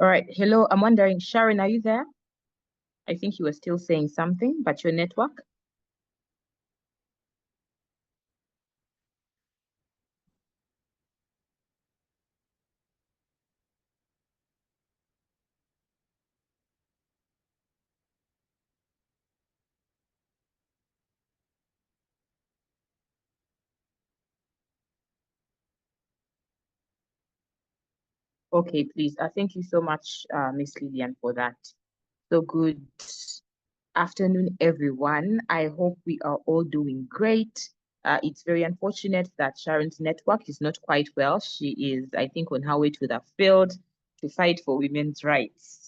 All right. Hello. I'm wondering, Sharon, are you there? I think you were still saying something, but your network. Okay, please. Thank you so much, Miss Lillian, for that. So good afternoon, everyone. I hope we are all doing great. It's very unfortunate that Sharon's network is not quite well. She is, I think, on her way to the field to fight for women's rights.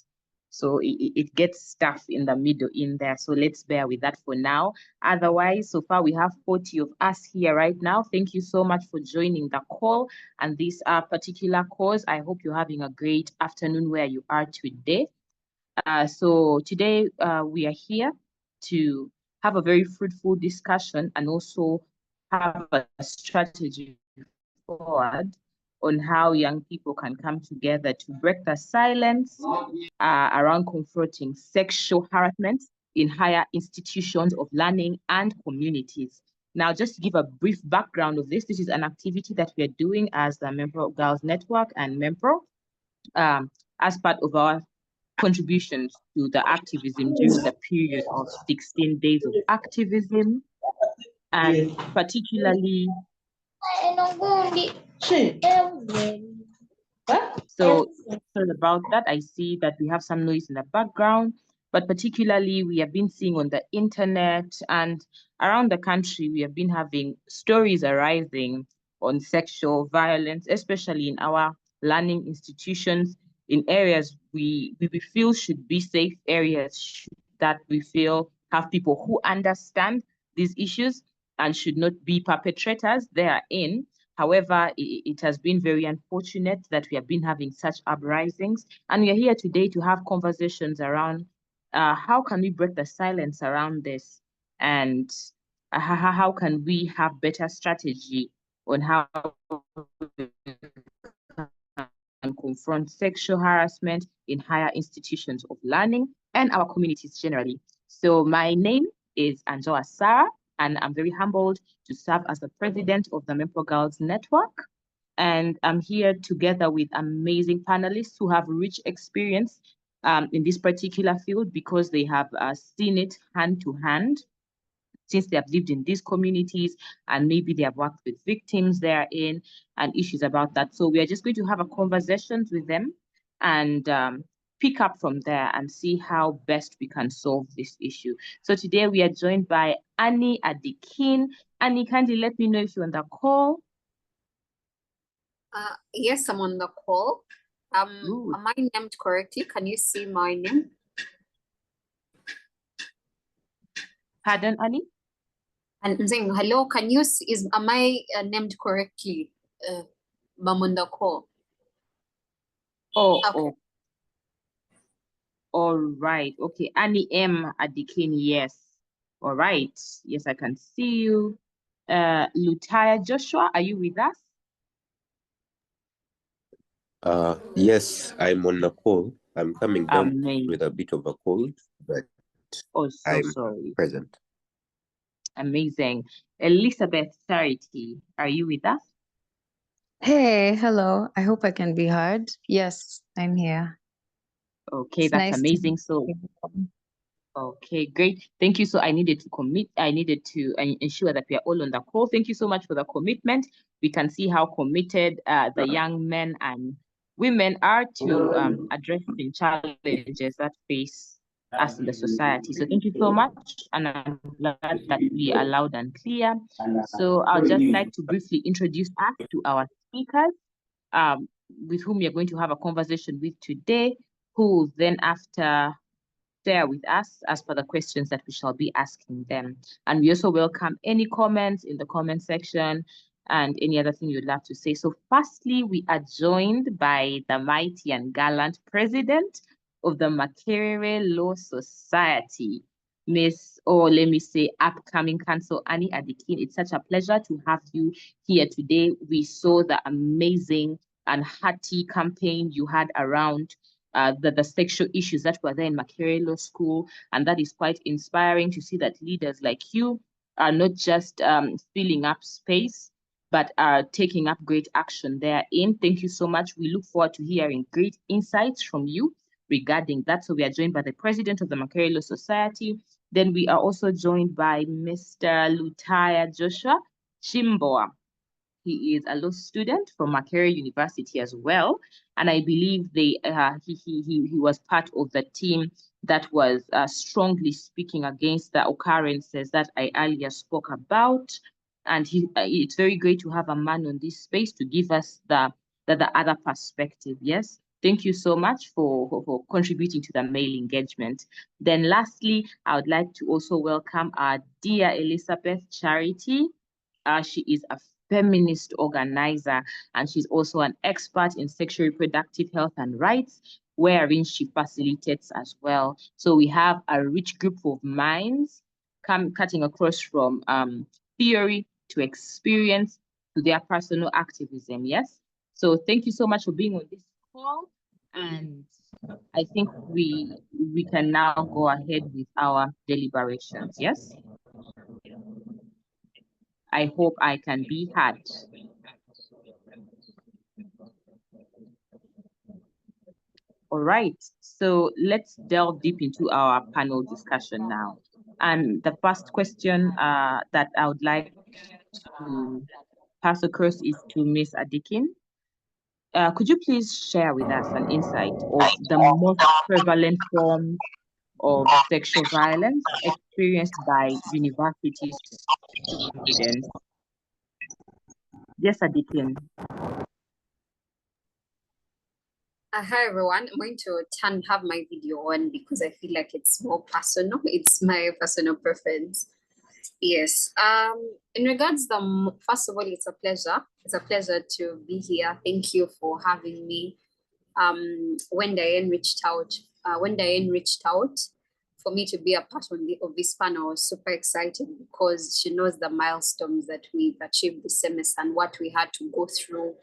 So it gets tough in the middle in there. So let's bear with that for now. Otherwise, so far we have 40 of us here right now. Thank you so much for joining the call and this particular cause. I hope you're having a great afternoon where you are today. So today we are here to have a very fruitful discussion and also have a strategy forward on how young people can come together to break the silence around confronting sexual harassment in higher institutions of learning and communities. Now, just to give a brief background of this is an activity that we are doing as the Memprow Girls Network and Memprow as part of our contributions to the activism during the period of 16 days of activism, and particularly so sorry about that. I see that we have some noise in the background, but particularly we have been seeing on the internet and around the country, we have been having stories arising on sexual violence, especially in our learning institutions, in areas we feel should be safe areas that we feel have people who understand these issues and should not be perpetrators therein. However, it has been very unfortunate that we have been having such uprisings, and we are here today to have conversations around how can we break the silence around this, and how can we have better strategy on how and confront sexual harassment in higher institutions of learning and our communities generally. So my name is Angela Sarah, and I'm very humbled to serve as the president of the Memprow Girls Network. And I'm here together with amazing panelists who have rich experience in this particular field because they have seen it hand to hand since they have lived in these communities and maybe they have worked with victims therein and issues about that. So we are just going to have a conversations with them and pick up from there and see how best we can solve this issue. So today we are joined by Annie Adikin. Annie, kindly let me know if you're on the call. Yes, I'm on the call. Am I named correctly? Can you see my name? Pardon, Annie? And I'm saying, hello, can you see, am I named correctly? I'm on the call. Oh, okay. Oh. All right. Okay. Annie M. Adikin, yes. All right. Yes, I can see you. Lutaya Joshua, are you with us? Yes, I'm on the call. I'm coming down with a bit of a cold, but I'm sorry. present. Amazing. Elizabeth Charity, are you with us? Hey, hello. I hope I can be heard. Yes, I'm here. Okay, it's that's nice amazing. So, okay, great. Thank you. So I needed to ensure that we are all on the call. Thank you so much for the commitment. We can see how committed the young men and women are to addressing challenges that face us in the society. So thank you so much. And I'm glad that we are loud and clear. So I'll just like to briefly introduce us to our speakers, with whom we are going to have a conversation with today, who will then after share with us as per the questions that we shall be asking them. And we also welcome any comments in the comment section and any other thing you'd love to say. So firstly, we are joined by the mighty and gallant president of the Makerere Law Society, Miss, or let me say, upcoming counsel Annie Adikin. It's such a pleasure to have you here today. We saw the amazing and hearty campaign you had around the sexual issues that were there in Makerere Law School. And that is quite inspiring to see that leaders like you are not just filling up space, but are taking up great action therein. Thank you so much. We look forward to hearing great insights from you regarding that. So we are joined by the president of the Makerere Law Society. Then we are also joined by Mr. Lutaya Joshua Chimboa. He is a law student from Makerere University as well, and I believe he was part of the team that was strongly speaking against the occurrences that I earlier spoke about. And it's very great to have a man on this space to give us the other perspective. Yes, thank you so much for contributing to the male engagement. Then lastly, I would like to also welcome our dear Elizabeth Charity. She is a feminist organizer, and she's also an expert in sexual reproductive health and rights, wherein she facilitates as well. So we have a rich group of minds cutting across from theory to experience to their personal activism. Yes. So thank you so much for being on this call, and I think we can now go ahead with our deliberations. Yes. I hope I can be heard. All right, so let's delve deep into our panel discussion now. And the first question that I would like to pass across is to Ms. Adikin. Could you please share with us an insight of the most prevalent forms of sexual violence experienced by university students? Yes, Adikin. Hi everyone, I'm going to have my video on because I feel like it's more personal. It's my personal preference. Yes. In regards first of all, it's a pleasure. It's a pleasure to be here. Thank you for having me. When Diane reached out for me to be a part of this panel, I was super excited because she knows the milestones that we've achieved this semester and what we had to go through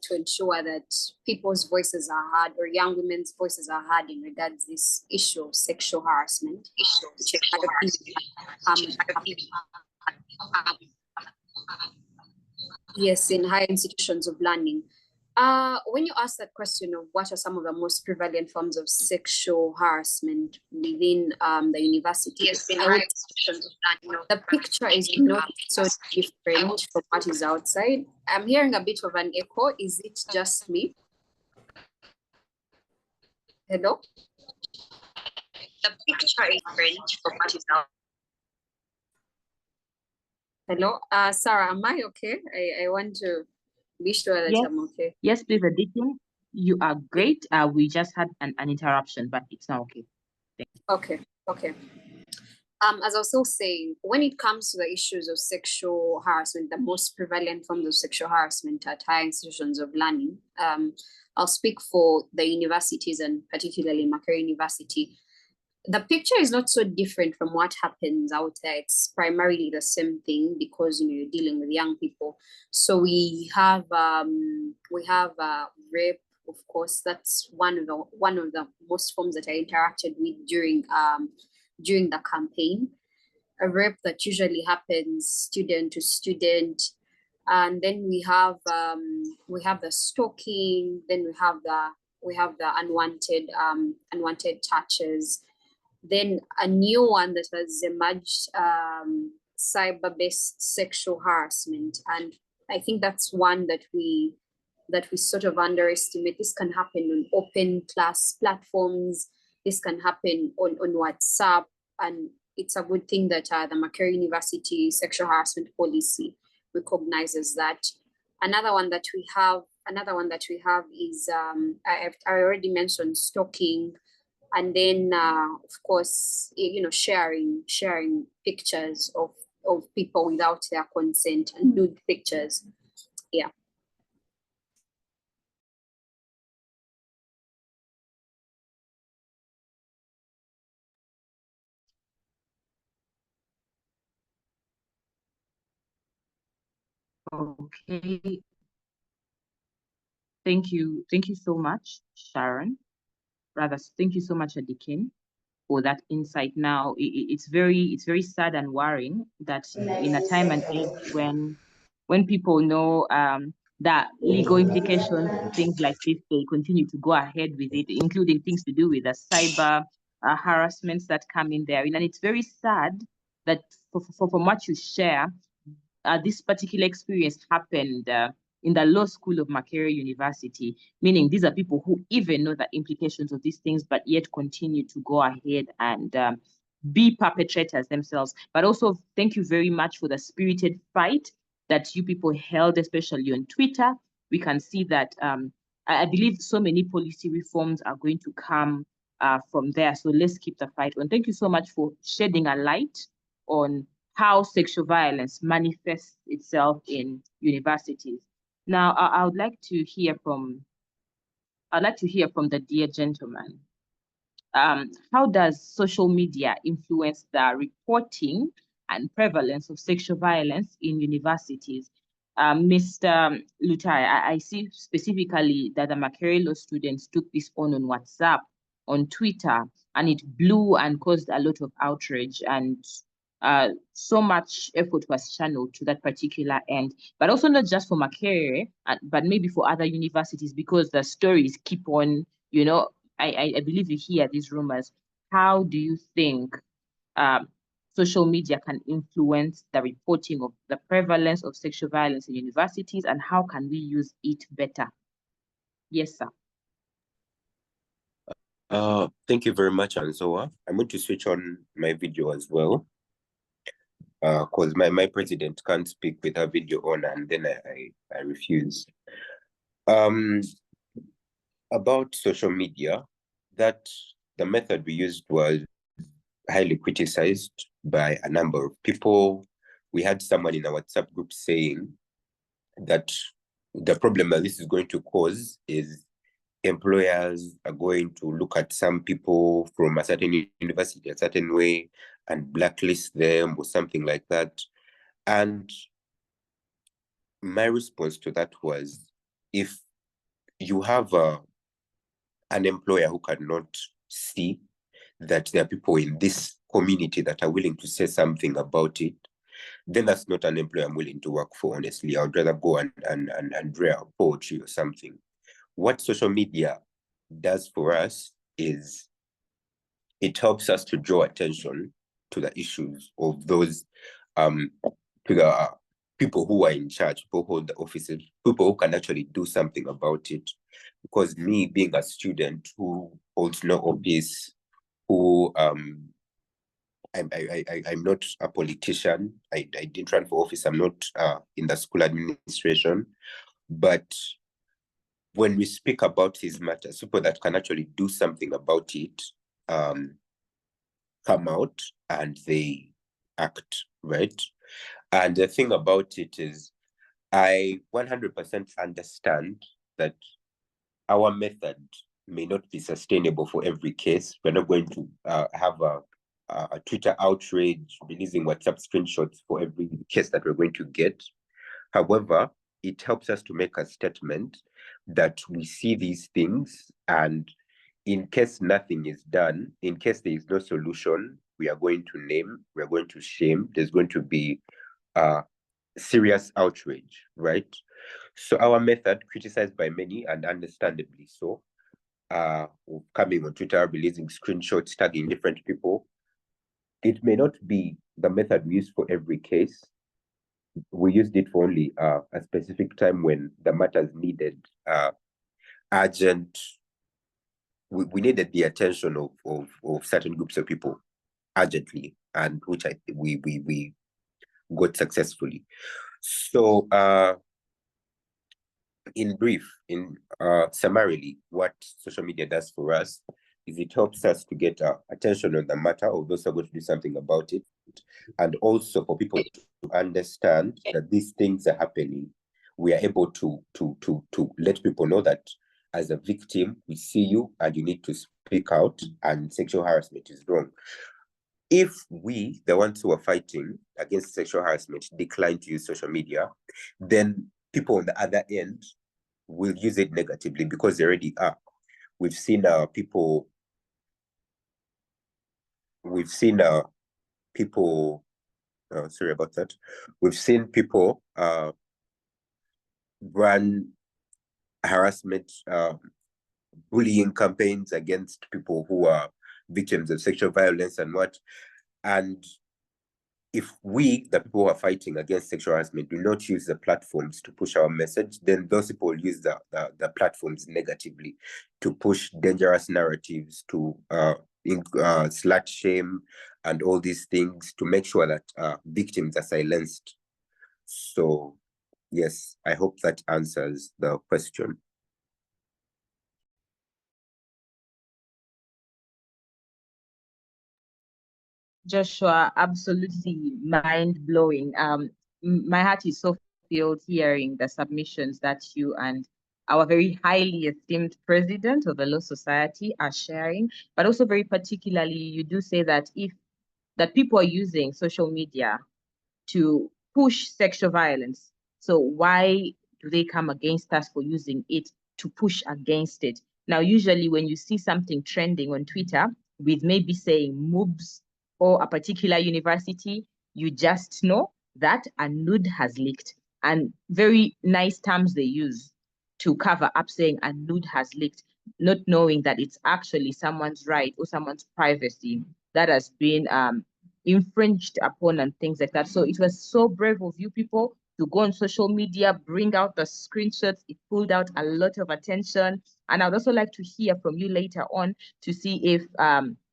to ensure that people's voices are heard, or young women's voices are heard in regards to this issue of sexual harassment. Yes, in higher institutions of learning. When you ask that question of what are some of the most prevalent forms of sexual harassment within the university, yes, the picture is not so different from what is outside. I'm hearing a bit of an echo. Is it just me? Hello? The picture is different from what is outside. Hello? Sarah, am I okay? I want to be sure that yes. I'm okay. Yes, please, Adikin. You are great. We just had an interruption, but it's now okay. Okay. As I was also saying, when it comes to the issues of sexual harassment, the most prevalent forms of sexual harassment at higher institutions of learning, I'll speak for the universities and particularly Makerere University. The picture is not so different from what happens out there. It's primarily the same thing because you're dealing with young people. So we have rape, of course. That's one of the most forms that I interacted with during the campaign. A rape that usually happens student to student, and then we have the stalking. Then we have the unwanted touches. Then a new one that has emerged, cyber-based sexual harassment, and I think that's one that we sort of underestimate. This can happen on open class platforms. This can happen on WhatsApp, and it's a good thing that the Makerere University sexual harassment policy recognizes that. Another one that we have is I already mentioned stalking. And then, of course, sharing pictures of people without their consent and nude pictures. Yeah. Okay. Thank you so much, Sharon. rather. Thank you so much, Adikin, for that insight. Now, it's very sad and worrying that in a time and age when people know that legal implications of things like this, they continue to go ahead with it, including things to do with the cyber harassments that come in there. And it's very sad that from what you share, this particular experience happened in the law school of Makerere University, meaning these are people who even know the implications of these things, but yet continue to go ahead and be perpetrators themselves. But also, thank you very much for the spirited fight that you people held, especially on Twitter. We can see that I believe so many policy reforms are going to come from there. So let's keep the fight on. Thank you so much for shedding a light on how sexual violence manifests itself in universities. Now, I would like to hear from the dear gentleman. How does social media influence the reporting and prevalence of sexual violence in universities? Mr. Lutai, I see specifically that the Makerere Law students took this on WhatsApp, on Twitter, and it blew and caused a lot of outrage, and so much effort was channeled to that particular end, but also not just for Makerere, but maybe for other universities, because the stories keep on, I believe you hear these rumors. How do you think social media can influence the reporting of the prevalence of sexual violence in universities, and how can we use it better? Yes, sir. Thank you very much, Anzoa. I'm going to switch on my video as well, because my president can't speak with her video on, and then I refuse. About social media, that the method we used was highly criticized by a number of people. We had someone in our WhatsApp group saying that the problem that this is going to cause is employers are going to look at some people from a certain university a certain way and blacklist them or something like that. And my response to that was, if you have an employer who cannot see that there are people in this community that are willing to say something about it, then that's not an employer I'm willing to work for, honestly. I would rather go and write poetry or something. What social media does for us is it helps us to draw attention to the issues of those, to the people who are in charge, people who hold the offices, people who can actually do something about it. Because me being a student who holds no office, who I'm not a politician, I didn't run for office, I'm not in the school administration, but when we speak about these matters, people that can actually do something about it come out and they act, right? And the thing about it is, I 100% understand that our method may not be sustainable for every case. We're not going to have a Twitter outrage releasing WhatsApp screenshots for every case that we're going to get. However, it helps us to make a statement that we see these things, and in case nothing is done, in case there is no solution, we are going to name, we are going to shame, there's going to be serious outrage, right? So our method, criticized by many and understandably so, coming on Twitter, releasing screenshots, tagging different people, it may not be the method we use for every case. We used it for only a specific time when the matters needed urgent. We needed the attention of certain groups of people urgently, and which we got successfully. So in brief, summarily, what social media does for us is it helps us to get attention on the matter of those who are going to do something about it, and also for people to understand that these things are happening. We are able to let people know that as a victim, we see you and you need to speak out, and sexual harassment is wrong. If we, the ones who are fighting against sexual harassment, decline to use social media, then people on the other end will use it negatively because they already are. we've seen people, sorry about that. We've seen people run harassment, bullying campaigns against people who are victims of sexual violence and what. And if we, the people who are fighting against sexual harassment, do not use the platforms to push our message, then those people use the platforms negatively to push dangerous narratives, to slut shame and all these things, to make sure that victims are silenced. So yes, I hope that answers the question. Joshua, absolutely mind-blowing. My heart is so filled hearing the submissions that you and our very highly esteemed president of the Law Society are sharing, but also very particularly, you do say that that people are using social media to push sexual violence. So why do they come against us for using it to push against it? Now, usually when you see something trending on Twitter with maybe saying MOOBS or a particular university, you just know that a nude has leaked. And very nice terms they use to cover up saying a nude has leaked, not knowing that it's actually someone's right or someone's privacy that has been infringed upon and things like that. So it was so brave of you people to go on social media, bring out the screenshots. It pulled out a lot of attention. And I'd also like to hear from you later on to see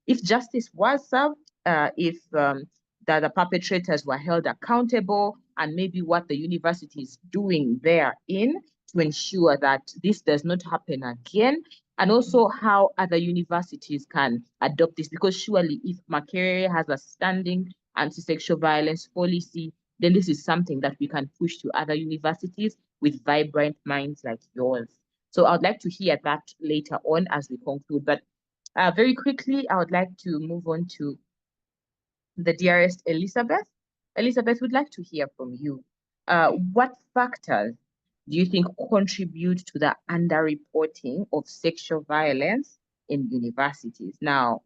if justice was served, if the perpetrators were held accountable, and maybe what the university is doing therein to ensure that this does not happen again, and also how other universities can adopt this, because surely if Makerere has a standing anti-sexual violence policy, then this is something that we can push to other universities with vibrant minds like yours. So I would like to hear that later on as we conclude. But very quickly, I would like to move on to the dearest Elizabeth. Elizabeth, would like to hear from you. What factors do you think contribute to the underreporting of sexual violence in universities? Now,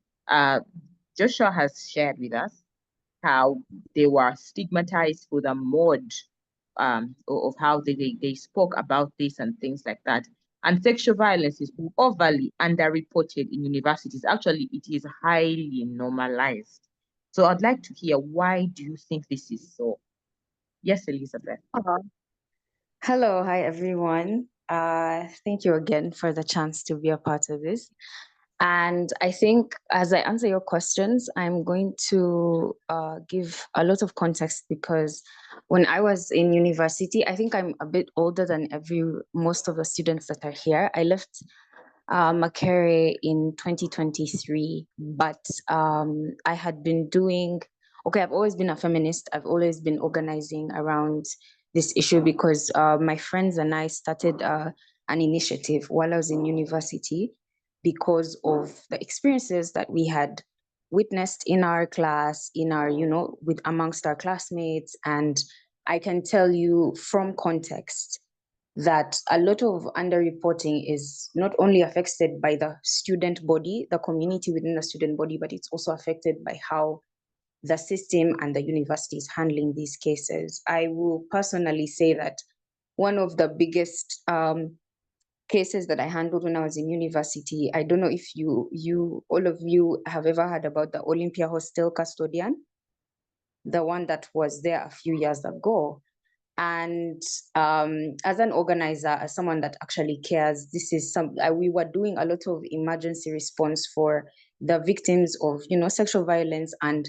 Joshua has shared with us how they were stigmatized for the mode of how they spoke about this and things like that. And sexual violence is overly underreported in universities. Actually, it is highly normalized. So I'd like to hear, why do you think this is so? Yes, Elizabeth. Hello, hi everyone. Thank you again for the chance to be a part of this. And I think as I answer your questions, I'm going to give a lot of context, because when I was in university, I think I'm a bit older than most of the students that are here. I left Makerere in 2023, but I had been I've always been a feminist. I've always been organizing around this issue because my friends and I started an initiative while I was in university because of the experiences that we had witnessed in our class, with amongst our classmates. And I can tell you from context that a lot of underreporting is not only affected by the student body, the community within the student body, but it's also affected by how the system and the university is handling these cases. I will personally say that one of the biggest cases that I handled when I was in university, I don't know if all of you have ever heard about the Olympia Hostel custodian, the one that was there a few years ago. And as an organizer, as someone that actually cares, we were doing a lot of emergency response for the victims of, sexual violence. And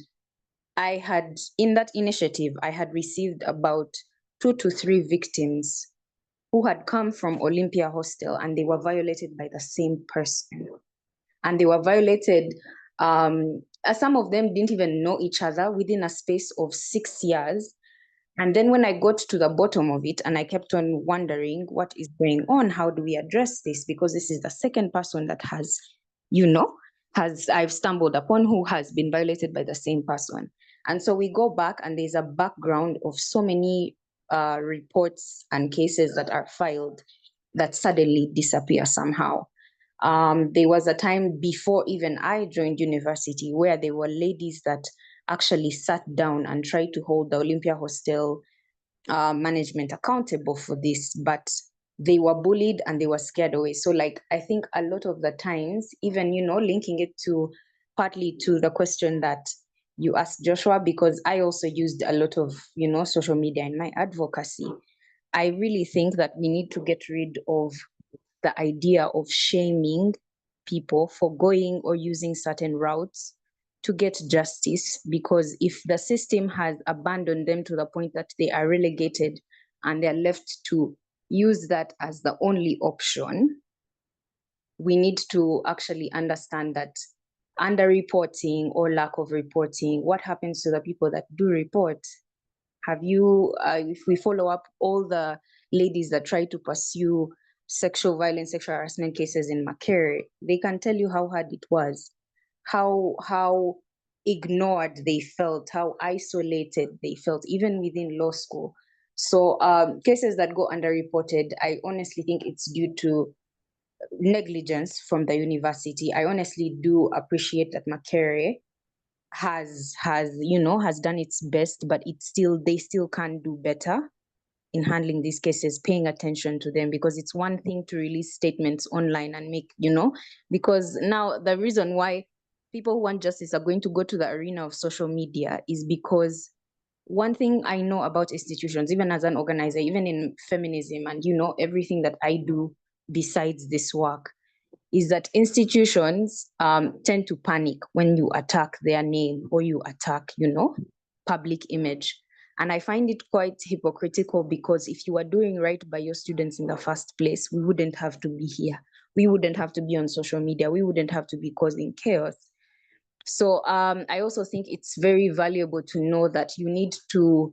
in that initiative, I had received about 2 to 3 victims who had come from Olympia Hostel, and they were violated by the same person. And they were violated, some of them didn't even know each other within a space of 6 years. And then when I got to the bottom of it, and I kept on wondering what is going on, how do we address this? Because this is the second person that I've stumbled upon who has been violated by the same person. And so we go back, and there's a background of so many reports and cases that are filed that suddenly disappear somehow. There was a time before even I joined university where there were ladies that actually sat down and tried to hold the Olympia Hostel management accountable for this, but they were bullied and they were scared away. So like, I think a lot of the times, even, linking it to partly to the question that you asked Joshua, because I also used a lot of, social media in my advocacy. I really think that we need to get rid of the idea of shaming people for going or using certain routes to get justice, because if the system has abandoned them to the point that they are relegated and they're left to use that as the only option, we need to actually understand that underreporting or lack of reporting, what happens to the people that do report? Have you, if we follow up all the ladies that try to pursue sexual violence, sexual harassment cases in Makere, they can tell you how hard it was, how ignored they felt, how isolated they felt, even within law school. So cases that go underreported, I honestly think it's due to negligence from the university. I honestly do appreciate that Makere has done its best, but they still can do better in handling these cases, paying attention to them, because it's one thing to release statements online and make, because now the reason why people who want justice are going to go to the arena of social media is because one thing I know about institutions, even as an organizer, even in feminism, and everything that I do besides this work, is that institutions tend to panic when you attack their name or you attack, public image. And I find it quite hypocritical, because if you are doing right by your students in the first place, we wouldn't have to be here. We wouldn't have to be on social media. We wouldn't have to be causing chaos. So I also think it's very valuable to know that we need to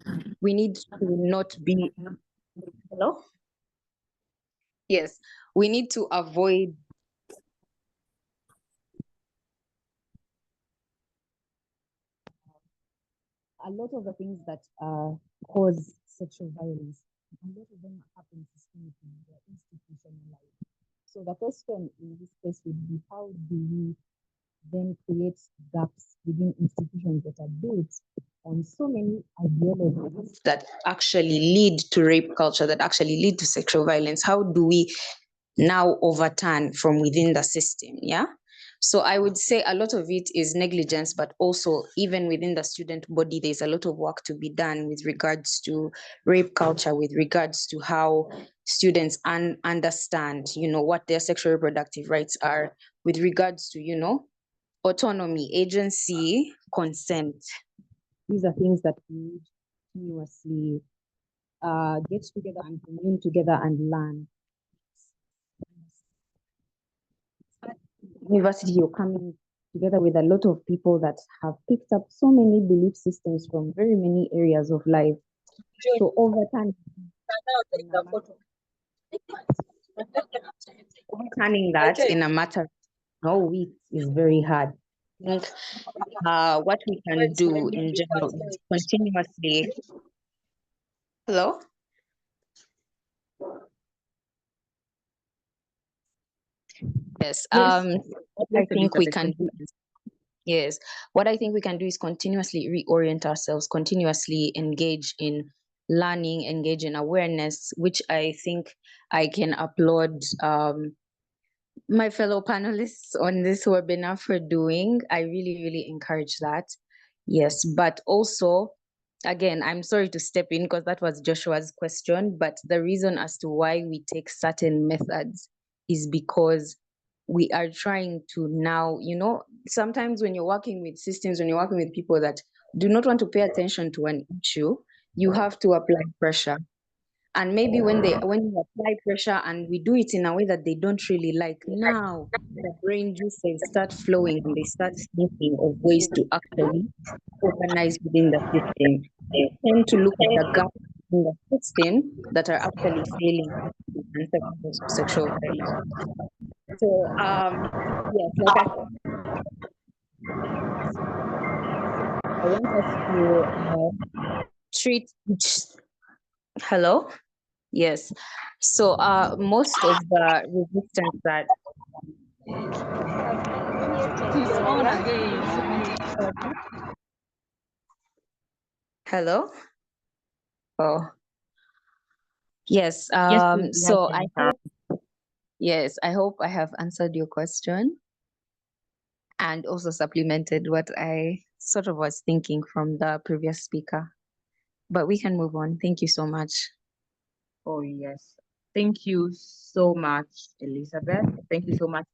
not be, hello? Yes, we need to avoid a lot of the things that cause sexual violence. A lot of them happen systemically, they're institutionalized. So the question in this case would be, how do we then create gaps within institutions that are built on so many ideologies that actually lead to rape culture, that actually lead to sexual violence? How do we now overturn from within the system? Yeah. So I would say a lot of it is negligence, but also even within the student body, there's a lot of work to be done with regards to rape culture, with regards to how students understand, what their sexual reproductive rights are, with regards to, autonomy, agency, consent. These are things that we need continuously get together and commune together and learn. University, you're coming together with a lot of people that have picked up so many belief systems from very many areas of life. So over time, overturning that in a matter of no weeks is very hard. I think what we can do in general is continuously. Hello? Yes. What I think we can do is, yes, what I think we can do is continuously reorient ourselves, continuously engage in learning, engage in awareness, which I think I can applaud my fellow panelists on this webinar for doing. I really, really encourage that. Yes, but also, again, I'm sorry to step in because that was Joshua's question, but the reason as to why we take certain methods is because we are trying to now, sometimes when you're working with systems, when you're working with people that do not want to pay attention to an issue, you have to apply pressure. And maybe when you apply pressure and we do it in a way that they don't really like, now the brain juices start flowing and they start thinking of ways to actually organize within the system. They tend to look at the gaps in the system that are actually failing to answer because of sexual violence. So yes, like I want us to treat each. Hello? Yes. So most of the resistance that Hello? Oh, yes. Yes, please, we have So you, Sarah. I hope I have answered your question and also supplemented what I sort of was thinking from the previous speaker. But we can move on. Thank you so much. Oh, yes. Thank you so much, Elizabeth. Thank you so much.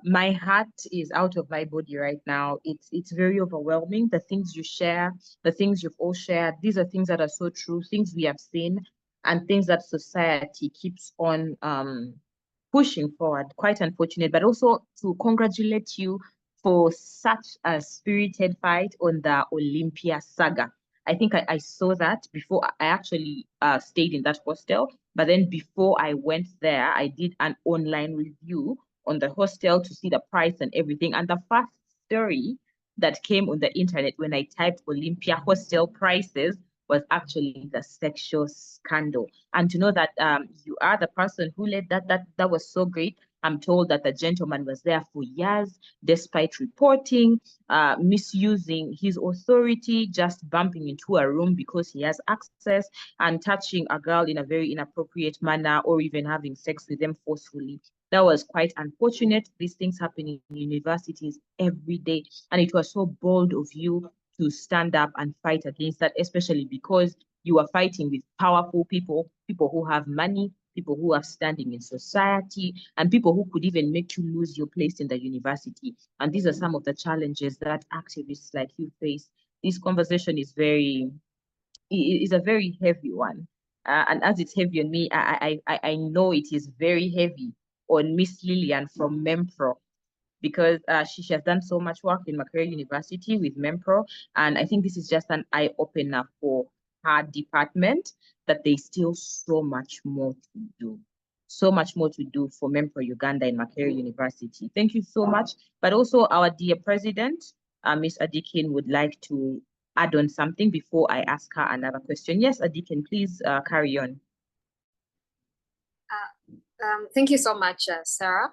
My heart is out of my body right now. It's very overwhelming. The things you share, the things you've all shared, these are things that are so true, things we have seen, and things that society keeps on pushing forward. Quite unfortunate, but also to congratulate you for such a spirited fight on the Olympia saga. I think I saw that before I actually stayed in that hostel. But then before I went there, I did an online review on the hostel to see the price and everything. And the first story that came on the internet when I typed Olympia hostel prices was actually the sexual scandal. And to know that you are the person who led that was so great. I'm told that the gentleman was there for years, despite reporting, misusing his authority, just bumping into a room because he has access and touching a girl in a very inappropriate manner or even having sex with them forcefully. That was quite unfortunate. These things happen in universities every day. And it was so bold of you to stand up and fight against that, especially because you are fighting with powerful people, people who have money, people who have standing in society, and people who could even make you lose your place in the university. And these are some of the challenges that activists like you face. This conversation is a very heavy one. And as it's heavy on me, I know it is very heavy on Miss Lillian from Memprow because she has done so much work in Makerere University with Memprow. And I think this is just an eye opener for her department that there's still so much more to do. So much more to do for Memprow Uganda in Makerere University. Thank you so much. But also our dear president, Ms. Adikin, would like to add on something before I ask her another question. Yes, Adikin, please carry on. Thank you so much, Sarah,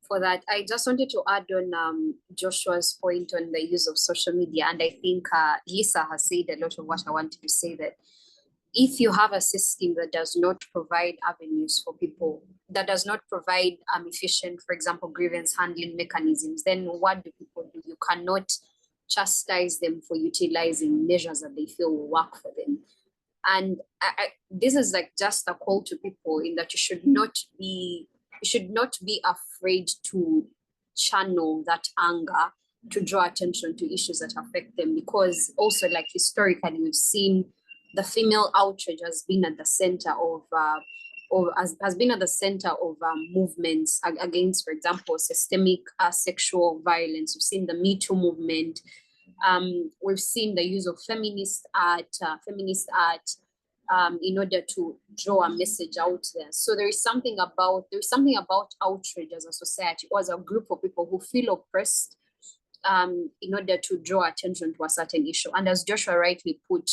for that. I just wanted to add on Joshua's point on the use of social media. And I think Lisa has said a lot of what I wanted to say, that if you have a system that does not provide avenues for people, that does not provide efficient, for example, grievance handling mechanisms, then what do people do? You cannot chastise them for utilizing measures that they feel will work for them. And this is like just a call to people in that you should not be afraid to channel that anger to draw attention to issues that affect them, because also, like, historically we've seen the female outrage has been at the center of has been at the center of movements against, for example, systemic sexual violence. We've seen the Me Too movement. We've seen the use of feminist art in order to draw a message out there. So there's something about outrage as a society or as a group of people who feel oppressed in order to draw attention to a certain issue. And as Joshua rightly put,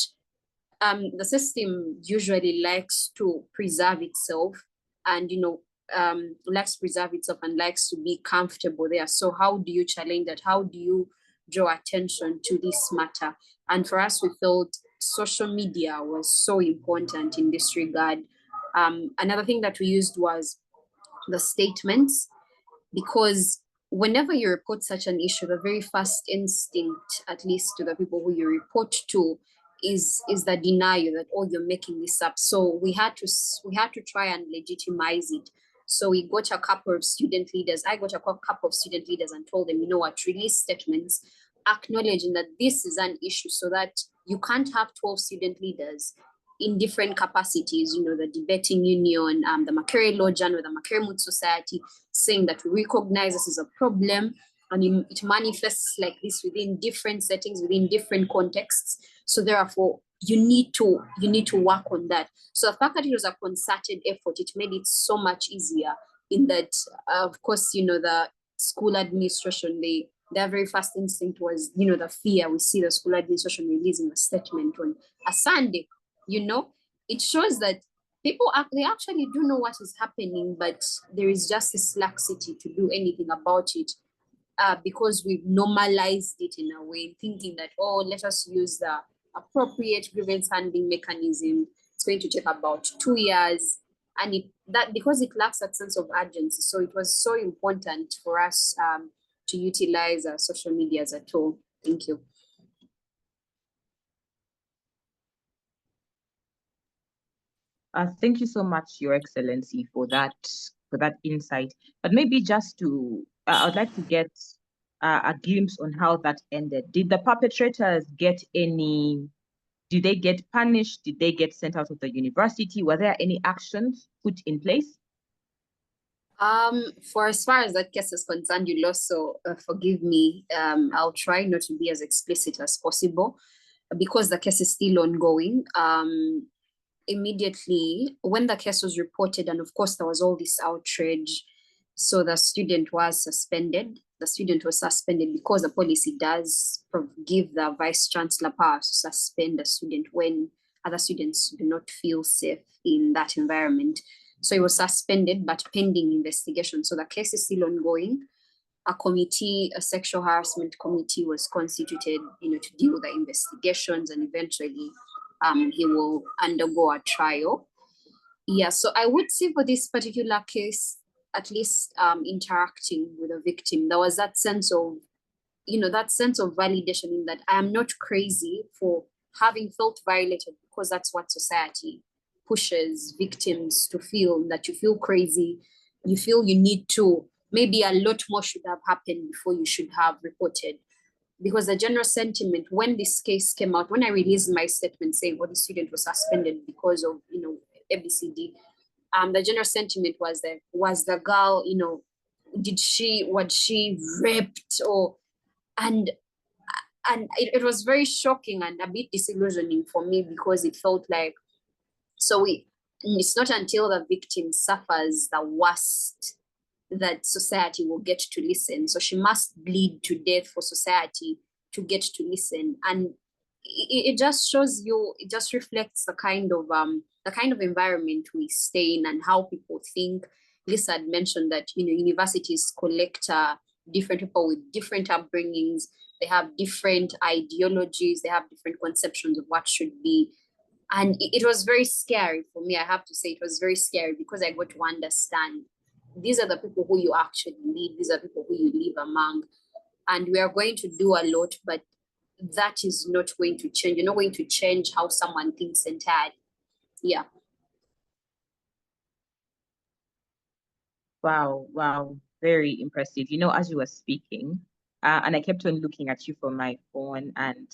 the system usually likes to preserve itself and, likes to preserve itself and likes to be comfortable there. So how do you challenge that? How do you draw attention to this matter? And for us, we felt social media was so important in this regard. Another thing that we used was the statements, because whenever you report such an issue, the very first instinct, at least to the people who you report to, is the denial that, oh, you're making this up. So we had to try and legitimize it. So we got a couple of student leaders. I got a couple of student leaders and told them, you know what, release statements acknowledging that this is an issue, so that you can't have 12 student leaders in different capacities, the debating union, the Makerere Law Journal, the Makerere Mood Society, saying that we recognize this as a problem and it manifests like this within different settings, within different contexts. So therefore, you need to work on that. So the fact that it was a concerted effort, it made it so much easier in that, of course, the school administration, their very first instinct was, the fear. We see the school administration releasing a statement on a Sunday. It shows that they actually do know what is happening, but there is just this laxity to do anything about it, because we've normalized it in a way, thinking that, oh, let us use the appropriate grievance handling mechanism. It's going to take about 2 years. And that because it lacks that sense of urgency. So it was so important for us to utilize social media as a tool. Thank you. Thank you so much, Your Excellency, for that insight. But maybe just to, I'd like to get a glimpse on how that ended. Did the perpetrators get any? Did they get punished? Did they get sent out of the university? Were there any actions put in place? For as far as that case is concerned, you'll also forgive me. I'll try not to be as explicit as possible because the case is still ongoing. Immediately when the case was reported, and of course there was all this outrage, so the student was suspended. The student was suspended because the policy does give the vice chancellor power to suspend a student when other students do not feel safe in that environment. So he was suspended, but pending investigation. So the case is still ongoing. A committee, a sexual harassment committee, was constituted, to deal with the investigations, and eventually he will undergo a trial. Yeah, so I would say for this particular case, at least interacting with a victim, there was that sense of, validation in that I am not crazy for having felt violated, because that's what society pushes victims to feel, that you feel crazy, you feel you need to, maybe a lot more should have happened before you should have reported. Because the general sentiment when this case came out, when I released my statement saying, well, the student was suspended because of, ABCD, the general sentiment was that, was the girl, was she raped, or, and it was very shocking and a bit disillusioning for me, because it felt like, it's not until the victim suffers the worst that society will get to listen. So she must bleed to death for society to get to listen. And it just shows you, it just reflects the kind of environment we stay in and how people think. Lisa had mentioned that, universities collect different people with different upbringings. They have different ideologies. They have different conceptions of what should be. And it was very scary for me. I have to say it was very scary, because I got to understand these are the people who you actually lead. These are people who you live among. And we are going to do a lot, but that is not going to change. You're not going to change how someone thinks entirely. Yeah. Wow. Very impressive. As you were speaking, and I kept on looking at you from my phone, and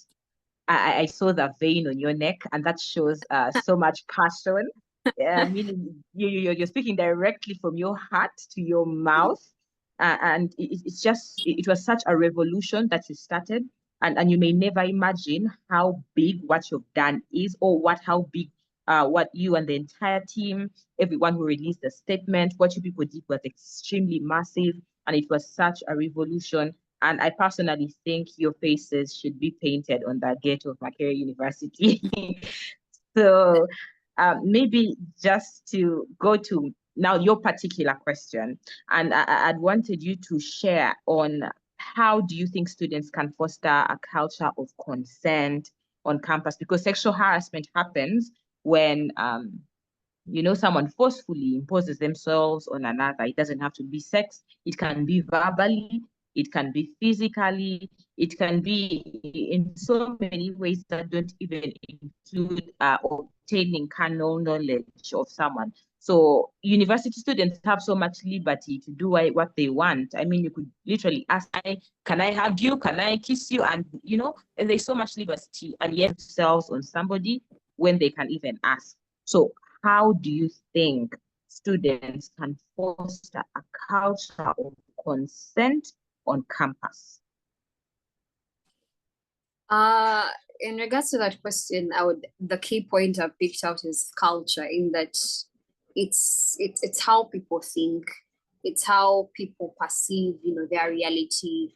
I saw the vein on your neck, and that shows so much passion. Meaning you're speaking directly from your heart to your mouth, and it was such a revolution that you started, and you may never imagine how big what you've done is, or how big what you and the entire team, everyone who released the statement, what you people did was extremely massive, and it was such a revolution. And I personally think your faces should be painted on the gate of Makerere University. So maybe just to go to now your particular question, and I'd wanted you to share on how do you think students can foster a culture of consent on campus, because sexual harassment happens when someone forcefully imposes themselves on another. It doesn't have to be sex. It can be verbally, it can be physically, it can be in so many ways that don't even include obtaining carnal knowledge of someone. So university students have so much liberty to do what they want. I mean, you could literally ask, can I hug you? Can I kiss you? And, there's so much liberty, and yet themselves on somebody when they can even ask. So how do you think students can foster a culture of consent on campus? In regards to that question, the key point I've picked out is culture, in that it's how people think, it's how people perceive, their reality,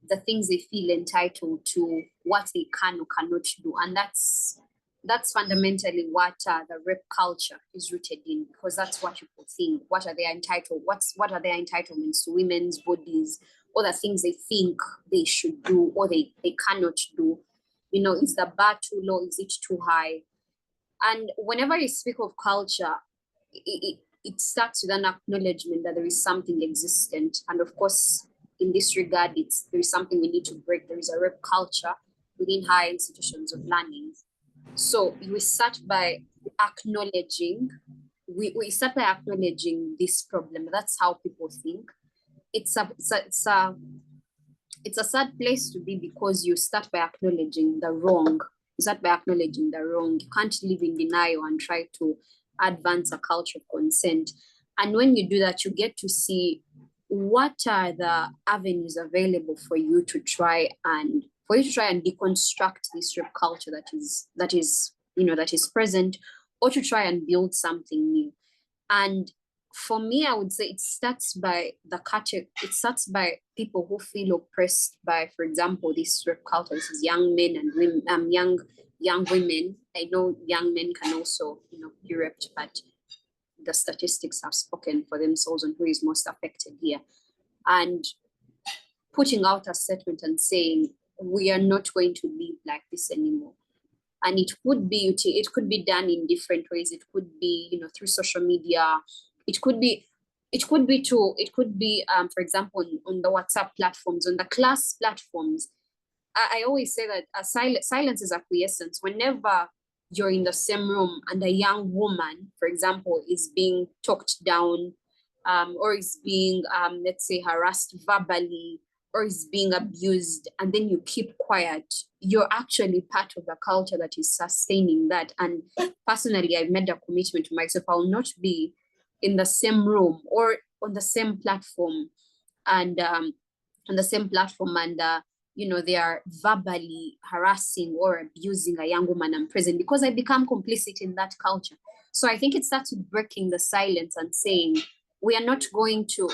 the things they feel entitled to, what they can or cannot do. And that's that's fundamentally what the rape culture is rooted in, because that's what people think. What are they entitled? What are their entitlements to women's bodies, or the things they think they should do or they cannot do? You know, is the bar too low? Is it too high? And whenever you speak of culture, it starts with an acknowledgement that there is something existent. And of course, in this regard, there is something we need to break. There is a rape culture within higher institutions of learning. So we start by acknowledging, we start by acknowledging this problem. That's how people think. It's a sad place to be, because you start by acknowledging the wrong. You start by acknowledging the wrong. You can't live in denial and try to advance a culture of consent. And when you do that, you get to see what are the avenues available for you to try and deconstruct this rape culture that is present, or to try and build something new. And for me, I would say it starts by people who feel oppressed by, for example, this rape culture. This is young men and women, young women. I know young men can also, be raped, but the statistics have spoken for themselves on who is most affected here. And putting out a statement and saying, we are not going to live like this anymore. And it could be done in different ways. It could be, through social media. It could be, for example, on the WhatsApp platforms, on the class platforms. I always say that silence is acquiescence. Whenever you're in the same room and a young woman, for example, is being talked down, or is being, let's say, harassed verbally, or is being abused, and then you keep quiet, you're actually part of the culture that is sustaining that. And personally, I've made a commitment to myself. I will not be in the same room or on the same platform, and they are verbally harassing or abusing a young woman I'm present, because I become complicit in that culture. So I think it starts with breaking the silence and saying, we're not going to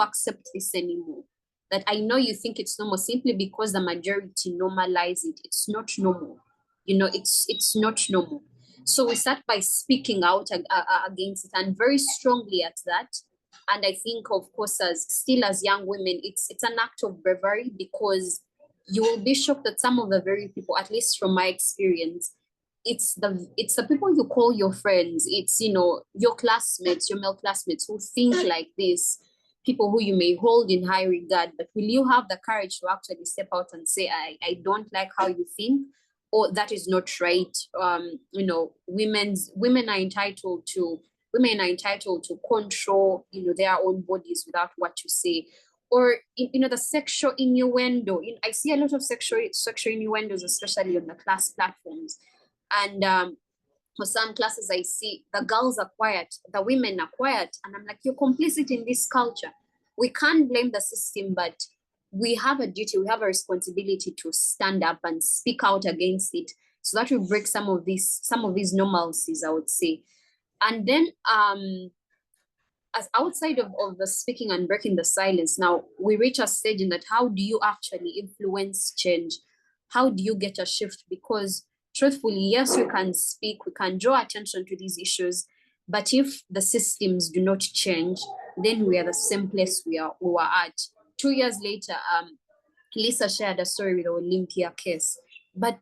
accept this anymore. That I know you think it's normal simply because the majority normalize it. It's not normal. It's not normal. So we start by speaking out against it, and very strongly at that. And I think, of course, as young women, it's an act of bravery, because you will be shocked that some of the very people, at least from my experience, it's the people you call your friends. It's, your classmates, your male classmates who think like this, people who you may hold in high regard, but will you have the courage to actually step out and say, I don't like how you think, or that is not right? Women are entitled to control, their own bodies without what you say. Or, the sexual innuendo. I see a lot of sexual innuendos, especially on the class platforms. And for some classes, I see the girls are quiet, the women are quiet. And I'm like, you're complicit in this culture. We can't blame the system, but we have a duty, we have a responsibility to stand up and speak out against it. So that will break some of these normalcies, I would say. And then as outside of the speaking and breaking the silence, now we reach a stage in that, how do you actually influence change? How do you get a shift? Because truthfully, yes, we can speak, we can draw attention to these issues, but if the systems do not change, then we are the same place we were at. 2 years later, Lisa shared a story with the Olympia case, but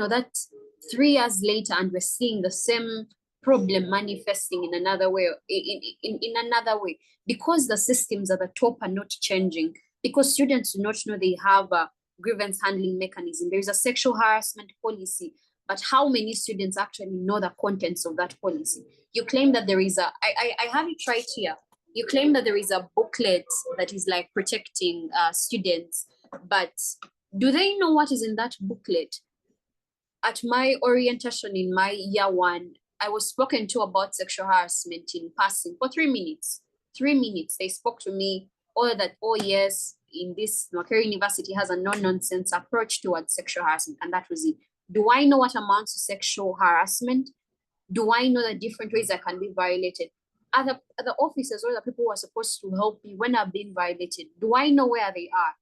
that's 3 years later, and we're seeing the same problem manifesting in another way, in another way, because the systems at the top are not changing, because students do not know they have a grievance handling mechanism. There is a sexual harassment policy, but how many students actually know the contents of that policy? You claim that there is I have it right here. You claim that there is a booklet that is like protecting students, but do they know what is in that booklet? At my orientation in my year 1, I was spoken to about sexual harassment in passing for 3 minutes. 3 minutes. They spoke to me all that, oh yes, in this Makerere University has a no-nonsense approach towards sexual harassment, and that was it. Do I know what amounts to sexual harassment? Do I know the different ways I can be violated? Are the officers or the people who are supposed to help me when I've been violated, do I know where they are?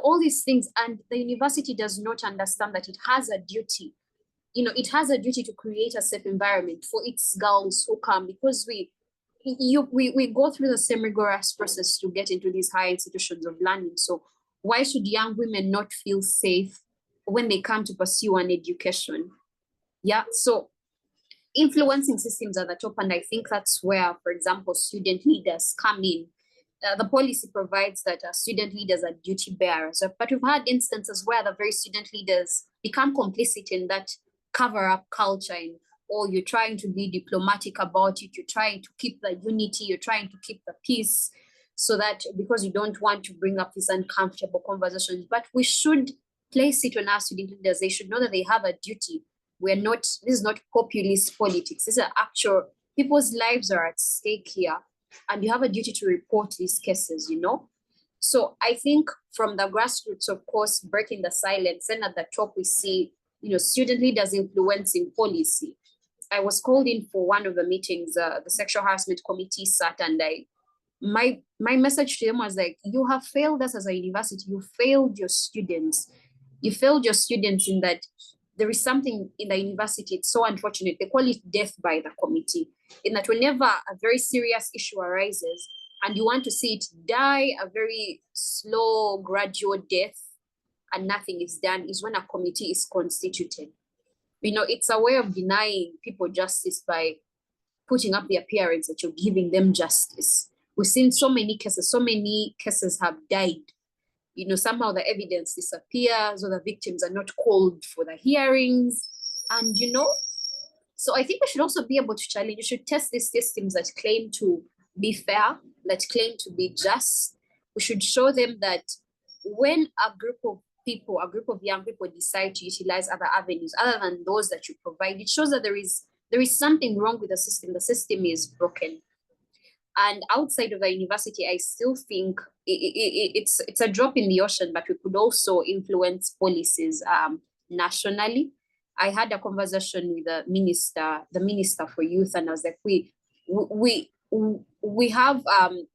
All these things. And the university does not understand that it has a duty it has a duty to create a safe environment for its girls who come, because we go through the same rigorous process to get into these higher institutions of learning. So why should young women not feel safe when they come to pursue an education? Yeah, so influencing systems at the top, and I think that's where, for example, student leaders come in. The policy provides that student leaders are duty bearers, but we've had instances where the very student leaders become complicit in that cover up culture, or you're trying to be diplomatic about it, you're trying to keep the unity, you're trying to keep the peace, so that because you don't want to bring up these uncomfortable conversations. But we should place it on our student leaders. They should know that they have a duty. This is not populist politics. These are actual, people's lives are at stake here, and you have a duty to report these cases, So I think from the grassroots, of course, breaking the silence, and at the top we see, student leaders influencing policy. I was called in for one of the meetings, the sexual harassment committee sat, and my message to them was like, you have failed us as a university. You failed your students. You failed your students in that there is something in the university. It's so unfortunate. They call it death by the committee, in that whenever a very serious issue arises and you want to see it die a very slow, gradual death, and nothing is done, is when a committee is constituted. It's a way of denying people justice by putting up the appearance that you're giving them justice. We've seen so many cases have died. Somehow the evidence disappears, or the victims are not called for the hearings. And, so I think we should also be able to challenge, you should test these systems that claim to be fair, that claim to be just. We should show them that when a group of young people decide to utilize other avenues other than those that you provide, it shows that there is something wrong with the system. The system is broken. And outside of the university, I still think it's a drop in the ocean, but we could also influence policies nationally. I had a conversation with the minister for youth, and I was like, we have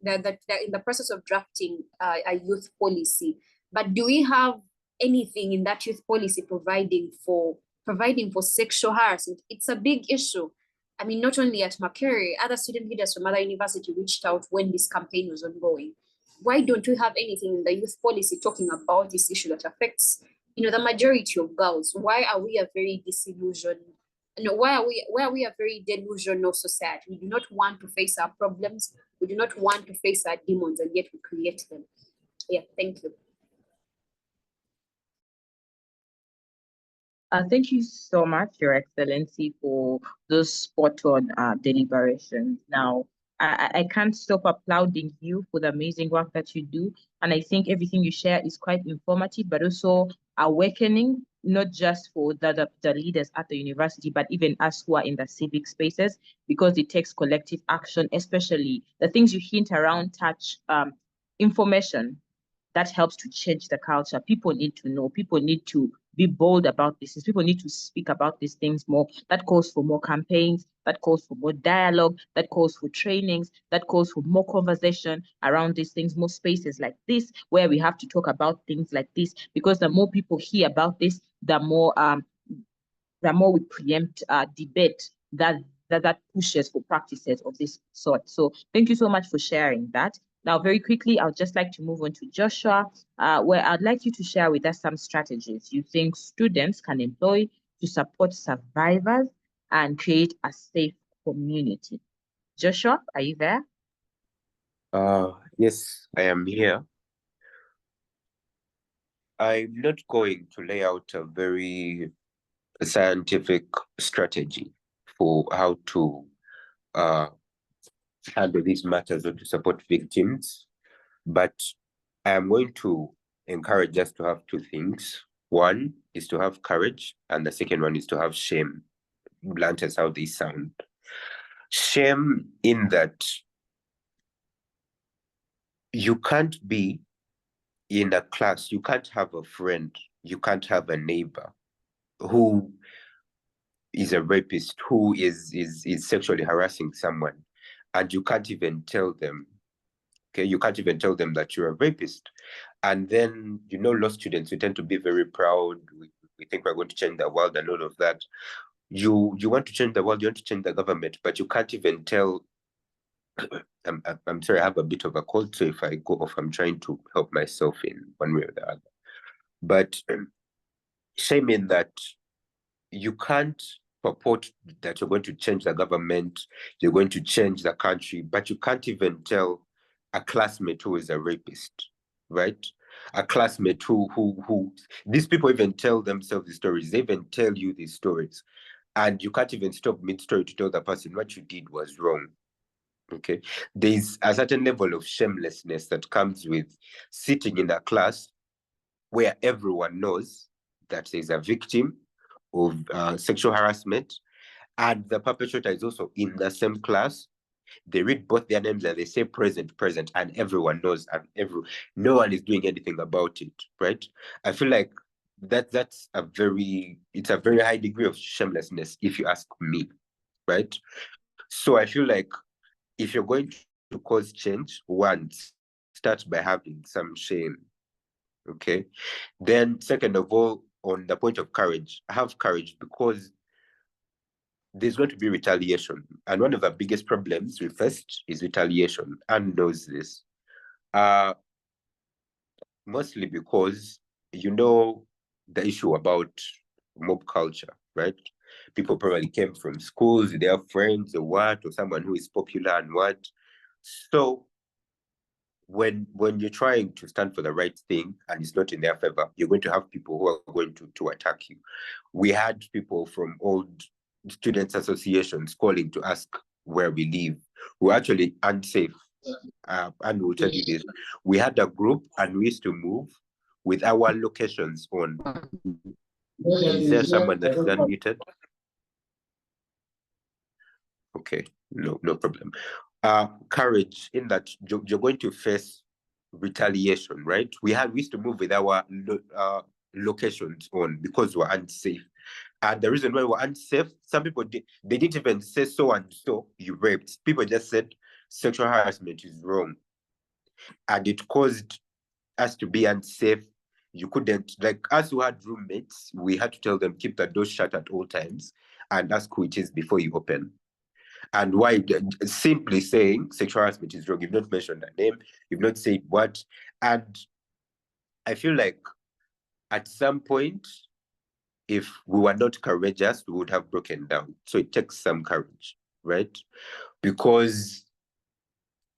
they're in the process of drafting a youth policy, but do we have anything in that youth policy providing for sexual harassment? It's a big issue. I mean, not only at Makerere, other student leaders from other universities reached out when this campaign was ongoing. Why don't we have anything in the youth policy talking about this issue that affects, the majority of girls? Why are we a very disillusioned? Why are we a very delusional society? We do not want to face our problems. We do not want to face our demons, and yet we create them. Yeah, thank you. Thank you so much, Your Excellency, for those spot-on deliberations. Now, I can't stop applauding you for the amazing work that you do. And I think everything you share is quite informative, but also awakening, not just for the leaders at the university, but even us who are in the civic spaces, because it takes collective action, especially the things you hint around touch information that helps to change the culture. People need to know, people need to be bold about this. People need to speak about these things more. That calls for more campaigns, that calls for more dialogue, that calls for trainings, that calls for more conversation around these things, more spaces like this, where we have to talk about things like this, because the more people hear about this, the more we preempt debate that pushes for practices of this sort. So thank you so much for sharing that. Now, very quickly, I'd just like to move on to Joshua, where I'd like you to share with us some strategies you think students can employ to support survivors and create a safe community. Joshua, are you there? Yes, I am here. I'm not going to lay out a very scientific strategy for how to handle these matters or to support victims, but I am going to encourage us to have two things. One is to have courage, and the second one is to have shame, blunt as how they sound. Shame in that you can't be in a class, you can't have a friend, you can't have a neighbor who is a rapist, who is sexually harassing someone, and you can't even tell them. Okay, you can't even tell them that you're a rapist. And then, law students, we tend to be very proud. We we think we're going to change the world and all of that. You want to change the world, you want to change the government, but you can't even tell. I'm sorry, I have a bit of a cold, so if I go off, I'm trying to help myself in one way or the other. But shame in that you can't purport that you're going to change the government, you're going to change the country, but you can't even tell a classmate who is a rapist, right? A classmate who these people even tell themselves these stories, they even tell you these stories, and you can't even stop mid-story to tell the person what you did was wrong. Okay, there's a certain level of shamelessness that comes with sitting in a class where everyone knows that there's a victim of sexual harassment, and the perpetrator is also in the same class. They read both their names and they say present, and everyone knows, and no one is doing anything about it, right? I feel like it's a very high degree of shamelessness, if you ask me, right? So I feel like if you're going to cause change, one, start by having some shame. Okay. Then second of all, on the point of courage, have courage, because there's going to be retaliation. And one of the biggest problems we faced is retaliation, and knows this. Mostly because the issue about mob culture, right? People probably came from schools, their friends or what, or someone who is popular and what. So when you're trying to stand for the right thing and it's not in their favor, you're going to have people who are going to attack you. We had people from old students associations calling to ask where we live. We're actually unsafe. And we'll tell you this. We had a group and we used to move with our locations on. Is there someone that is unmuted? Okay, no problem. Courage in that you're going to face retaliation, right? We used to move with our locations on because we're unsafe. And the reason why we're unsafe, some people they didn't even say so and so you raped. People just said sexual harassment is wrong. And it caused us to be unsafe. You couldn't, like us who had roommates, we had to tell them keep the doors shut at all times and ask who it is before you open. And why? Simply saying sexual harassment is wrong. You've not mentioned a name. You've not said what. And I feel like at some point, if we were not courageous, we would have broken down. So it takes some courage, right? Because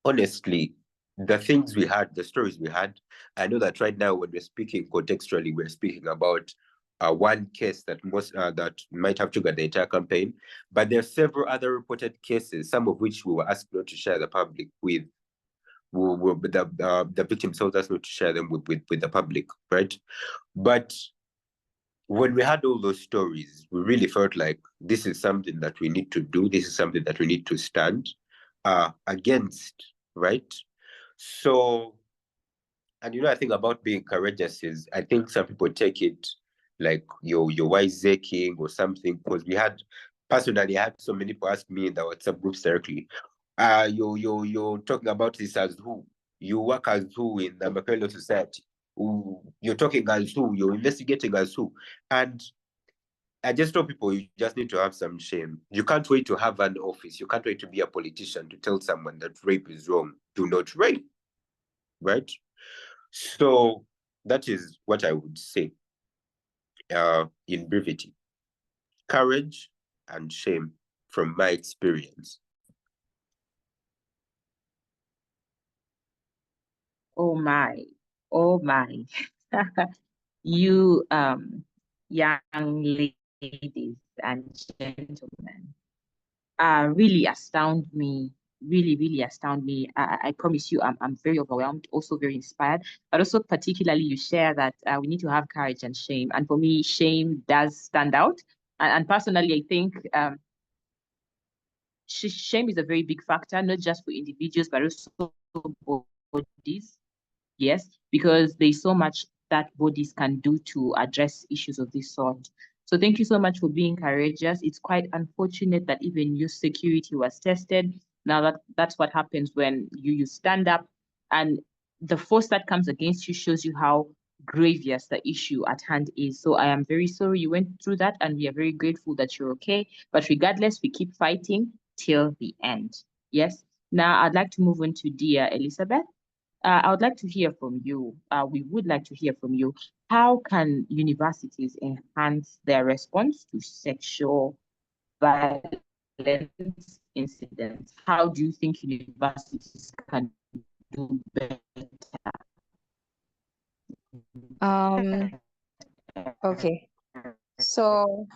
honestly, the things we had, the stories we had, I know that right now when we're speaking contextually, we're speaking about one case that that might have triggered the entire campaign, but there are several other reported cases, some of which we were asked not to share the public with. The victims told us not to share them with the public, right? But when we had all those stories, we really felt like this is something that we need to do. This is something that we need to stand against, right? So, and I think about being courageous is, I think some people take it like you're wiseacring or something, because personally, I had so many people ask me in the WhatsApp groups directly, you're talking about this as who? You work as who in the Memprow society? You're talking as who? You're investigating as who? And I just tell people you just need to have some shame. You can't wait to have an office. You can't wait to be a politician to tell someone that rape is wrong. Do not rape, right? So that is what I would say in brevity. Courage and shame from my experience. Oh my. You young ladies and gentlemen really astound me. Really astound me. I promise you, I'm very overwhelmed, also very inspired, but also particularly you share that we need to have courage and shame. And for me, shame does stand out. And personally, I think shame is a very big factor, not just for individuals, but also bodies. Yes, because there's so much that bodies can do to address issues of this sort. So thank you so much for being courageous. It's quite unfortunate that even your security was tested. Now that's what happens when you stand up, and the force that comes against you shows you how grievous the issue at hand is. So I am very sorry you went through that, and we are very grateful that you're okay. But regardless, we keep fighting till the end. Yes. Now I'd like to move on to dear Elizabeth. I would like to hear from you. We would like to hear from you. How can universities enhance their response to sexual violence incidents? How do you think universities can do better? Okay. So,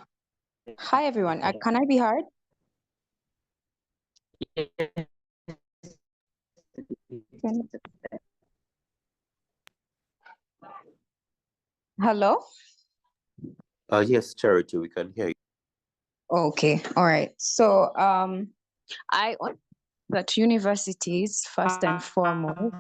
hi everyone. Can I be heard? Hello? Yes, Charity, we can hear you. Okay. All right. So, I want that universities, first and foremost,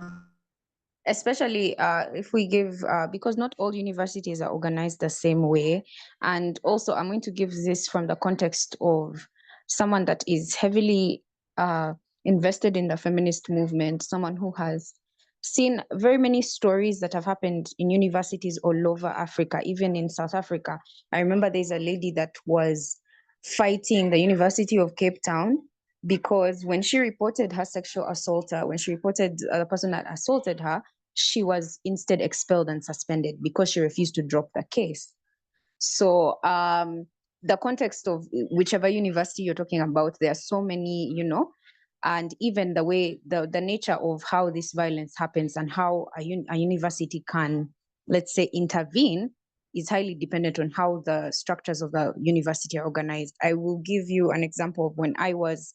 especially if we give, because not all universities are organized the same way. And also, I'm going to give this from the context of someone that is heavily invested in the feminist movement, someone who has seen very many stories that have happened in universities all over Africa, even in South Africa. I remember there's a lady that was fighting the University of Cape Town because when she reported her sexual assaulter, when she reported the person that assaulted her, she was instead expelled and suspended because she refused to drop the case. So the context of whichever university you're talking about, there are so many, and even the way, the nature of how this violence happens and how a university can, let's say, intervene is highly dependent on how the structures of the university are organized. I will give you an example of when I was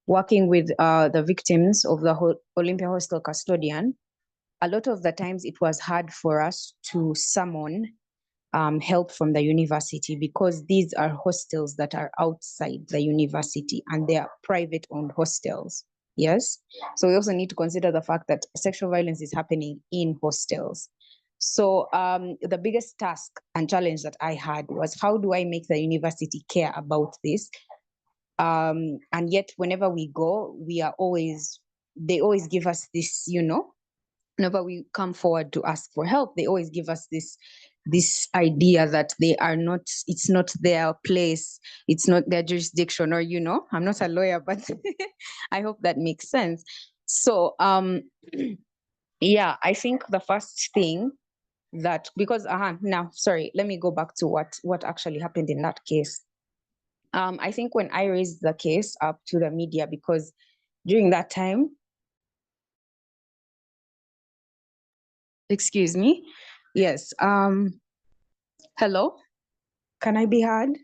working with the victims of the Olympia Hostel custodian. A lot of the times it was hard for us to summon help from the university because these are hostels that are outside the university and they are private owned hostels. Yes. So we also need to consider the fact that sexual violence is happening in hostels. So the biggest task and challenge that I had was, how do I make the university care about this? And yet whenever we go, they always give us this, whenever we come forward to ask for help, they always give us this idea that it's not their place, it's not their jurisdiction, or I'm not a lawyer, but I hope that makes sense. So yeah, I think the first thing that, because now sorry, let me go back to what actually happened in that case. I think when I raised the case up to the media, because during that time, excuse me, yes, hello, can I be heard?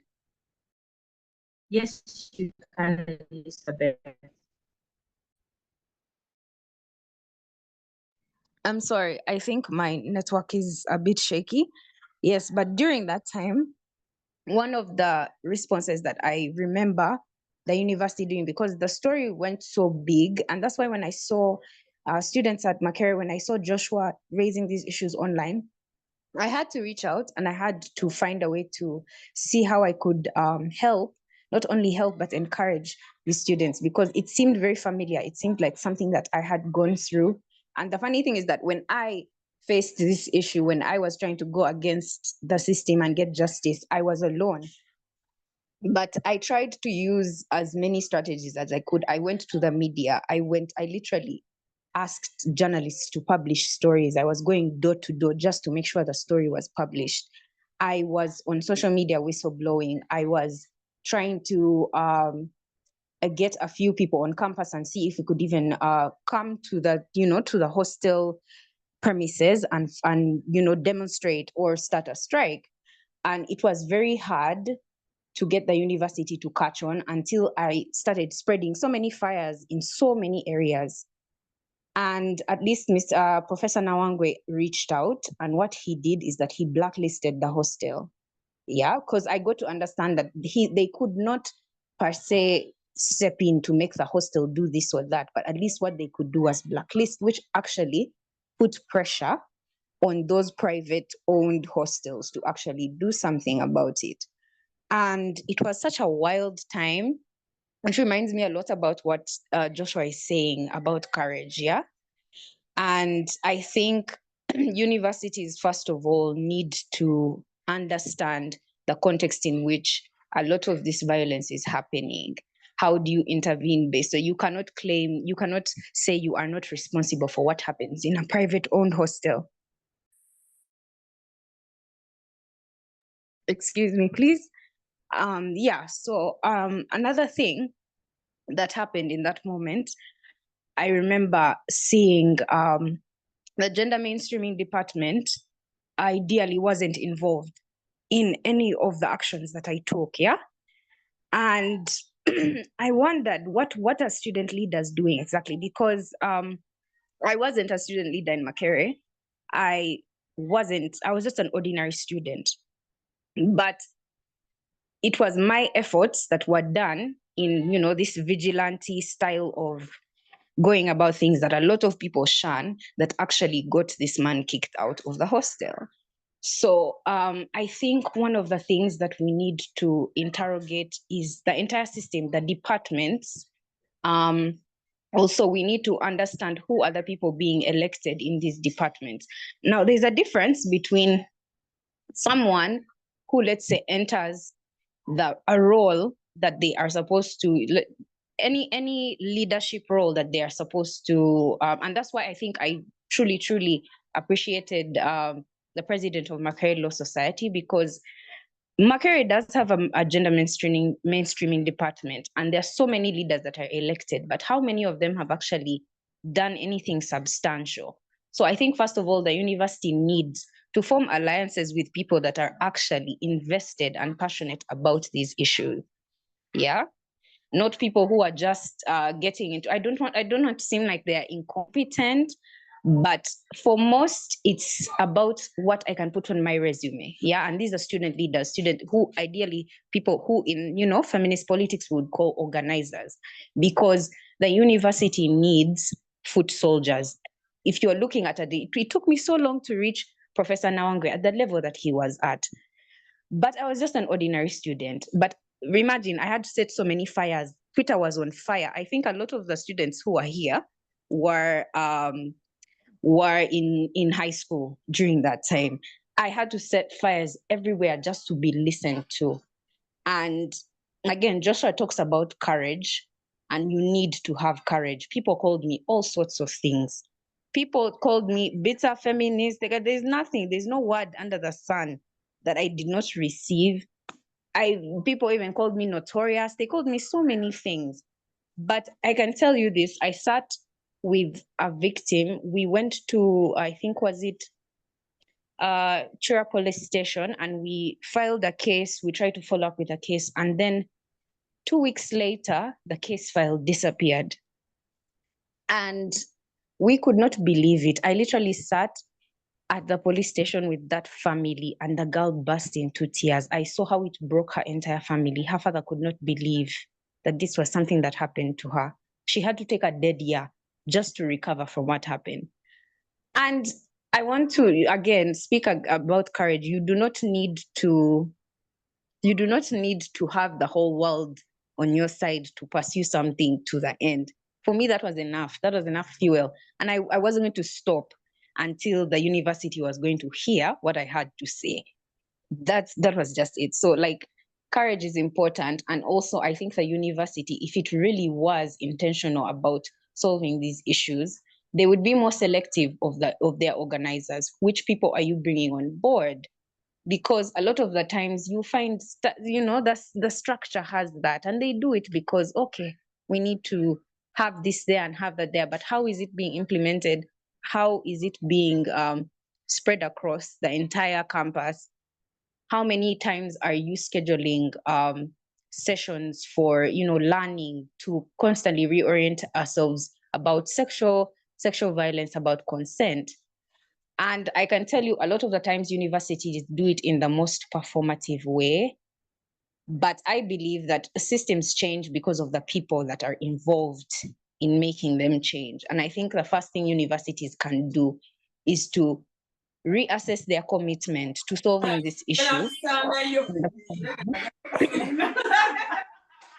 Yes, you can, Elizabeth. I'm sorry, I think my network is a bit shaky. Yes, but during that time, one of the responses that I remember the university doing, because the story went so big, and that's why when I saw students at Makerere, when I saw Joshua raising these issues online, I had to reach out and I had to find a way to see how I could help, not only help, but encourage the students, because it seemed very familiar. It seemed like something that I had gone through. And the funny thing is that when I faced this issue, when I was trying to go against the system and get justice, I was alone. But I tried to use as many strategies as I could. I went to the media. I literally asked journalists to publish stories. I was going door to door just to make sure the story was published. I was on social media whistleblowing. I was trying to get a few people on campus and see if we could even come to the hostel premises and demonstrate or start a strike. And it was very hard to get the university to catch on until I started spreading so many fires in so many areas. And at least Professor Nawangwe reached out, and what he did is that he blacklisted the hostel. Yeah, because I got to understand that they could not per se step in to make the hostel do this or that, but at least what they could do was blacklist, which actually put pressure on those private owned hostels to actually do something about it. And it was such a wild time, which reminds me a lot about what Joshua is saying about courage. Yeah. And I think universities, first of all, need to understand the context in which a lot of this violence is happening. How do you intervene based? So you cannot say you are not responsible for what happens in a private owned hostel. Excuse me, please. Another thing that happened in that moment, I remember seeing the gender mainstreaming department ideally wasn't involved in any of the actions that I took, yeah? And I wondered what are student leaders doing exactly? Because I wasn't a student leader in Makerere. I was just an ordinary student. But it was my efforts that were done in, this vigilante style of going about things that a lot of people shun that actually got this man kicked out of the hostel. So I think one of the things that we need to interrogate is the entire system, the departments. Also, we need to understand who are the people being elected in these departments. Now, there's a difference between someone who, let's say, enters a role that they are supposed to, any leadership role that they are supposed to, and that's why I think I truly appreciated the president of Makerere Law Society, because Makerere does have a gender mainstreaming department, and there are so many leaders that are elected, but how many of them have actually done anything substantial? So I think, first of all, the university needs to form alliances with people that are actually invested and passionate about these issues. Yeah. Not people who are just getting into. I don't want to seem like they are incompetent, but for most, it's about what I can put on my resume. Yeah, and these are student leaders, who ideally people who in feminist politics would call organizers, because the university needs foot soldiers. If you're looking at it took me so long to reach Professor Nawangwe at the level that he was at, but I was just an ordinary student. But imagine, I had to set so many fires. Twitter was on fire. I think a lot of the students who are here were in high school during that time. I had to set fires everywhere just to be listened to. And again, Joshua talks about courage, and you need to have courage. People called me all sorts of things. People called me bitter feminist. There's no word under the sun that I did not receive. People even called me notorious. They called me so many things. But I can tell you this, I sat with a victim. We went to, I think, was it Chura police station, and we filed a case. We tried to follow up with a case. And then 2 weeks later, the case file disappeared. And we could not believe it. I literally sat at the police station with that family, and the girl burst into tears. I saw how it broke her entire family. Her father could not believe that this was something that happened to her. She had to take a dead year just to recover from what happened. And I want to, again, speak about courage. You do not need to have the whole world on your side to pursue something to the end. For me, that was enough. That was enough fuel. And I wasn't going to stop until the university was going to hear what I had to say. That was just it. So courage is important. And also I think the university, if it really was intentional about solving these issues, they would be more selective of their organizers. Which people are you bringing on board? Because a lot of the times you find, the structure has that, and they do it because, okay, we need to have this there and have that there, but how is it being implemented? How is it being spread across the entire campus? How many times are you scheduling sessions for, learning to constantly reorient ourselves about sexual violence, about consent? And I can tell you, a lot of the times universities do it in the most performative way. But I believe that systems change because of the people that are involved in making them change. And I think the first thing universities can do is to reassess their commitment to solving this issue.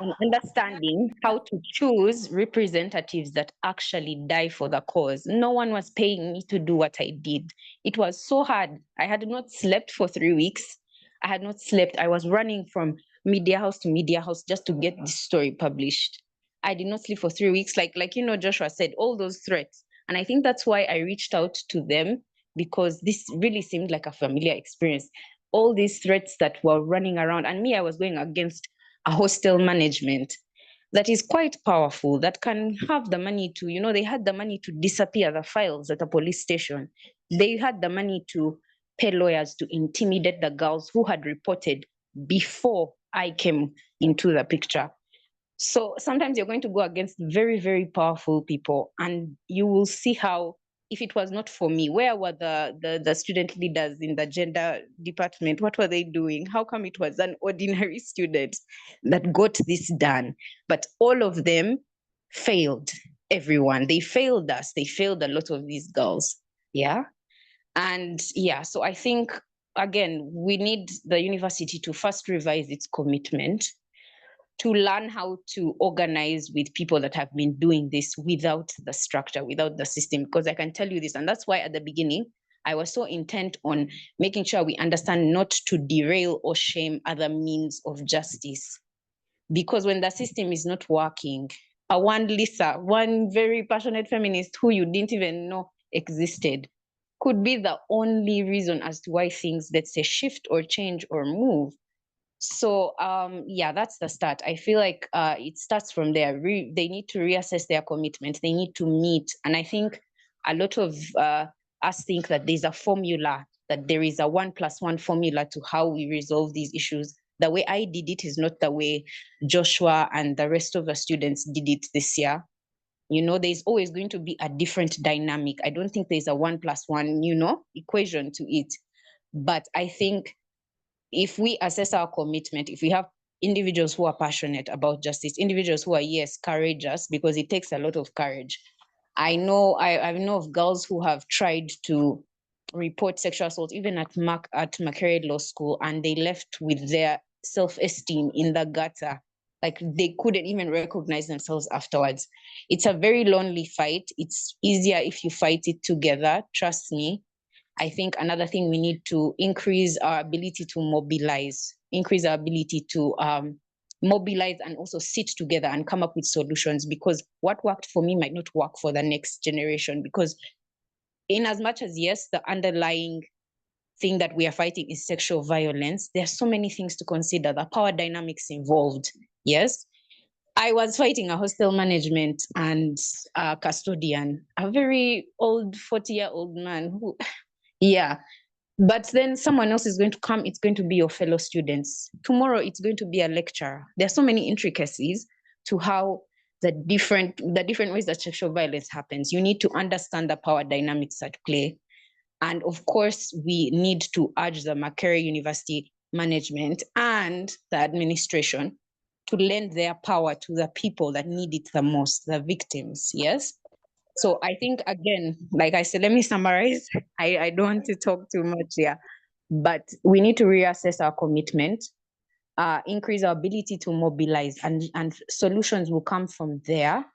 on understanding how to choose representatives that actually die for the cause. No one was paying me to do what I did. It was so hard. I had not slept for 3 weeks. I had not slept. I was running from media house to media house just to get this story published. I did not sleep for 3 weeks. Like Joshua said, all those threats. And I think that's why I reached out to them, because this really seemed like a familiar experience. All these threats that were running around, and me, I was going against a hostel management that is quite powerful, that can have the money to, they had the money to disappear the files at a police station. They had the money to pay lawyers to intimidate the girls who had reported before I came into the picture. So sometimes you're going to go against very, very powerful people, and you will see how, if it was not for me, where were the student leaders in the gender department? What were they doing? How come it was an ordinary student that got this done? But all of them failed everyone. They failed us. They failed a lot of these girls. Yeah. And yeah, so I think, again, we need the university to first revise its commitment, to learn how to organize with people that have been doing this without the structure, without the system. Because I can tell you this, and that's why at the beginning, I was so intent on making sure we understand not to derail or shame other means of justice. Because when the system is not working, one Lisa, one very passionate feminist who you didn't even know existed, could be the only reason as to why things, let's say, shift or change or move. So yeah, that's the start. I feel like it starts from there. They need to reassess their commitment. They need to meet. And I think a lot of us think that there's a formula, that there is a 1+1 formula to how we resolve these issues. The way I did it is not the way Joshua and the rest of the students did it this year. There's always going to be a different dynamic. I don't think there's a 1+1, equation to it. But I think if we assess our commitment, if we have individuals who are passionate about justice, individuals who are, yes, courageous, because it takes a lot of courage. I know of girls who have tried to report sexual assault, even at Makerere Law School, and they left with their self-esteem in the gutter. Like, they couldn't even recognize themselves afterwards. It's a very lonely fight. It's easier if you fight it together, trust me. I think another thing, we need to increase our ability to mobilize, mobilize and also sit together and come up with solutions, because what worked for me might not work for the next generation. Because in as much as, yes, the underlying thing that we are fighting is sexual violence, there are so many things to consider, the power dynamics involved. Yes. I was fighting a hostel management and a custodian, a very old 40-year-old man who, yeah. But then someone else is going to come, it's going to be your fellow students. Tomorrow, it's going to be a lecturer. There are so many intricacies to how the different ways that sexual violence happens. You need to understand the power dynamics at play. And of course, we need to urge the Makerere University management and the administration to lend their power to the people that need it the most, the victims, yes? So I think, again, like I said, let me summarize. I don't want to talk too much here, but we need to reassess our commitment, increase our ability to mobilize, and solutions will come from there,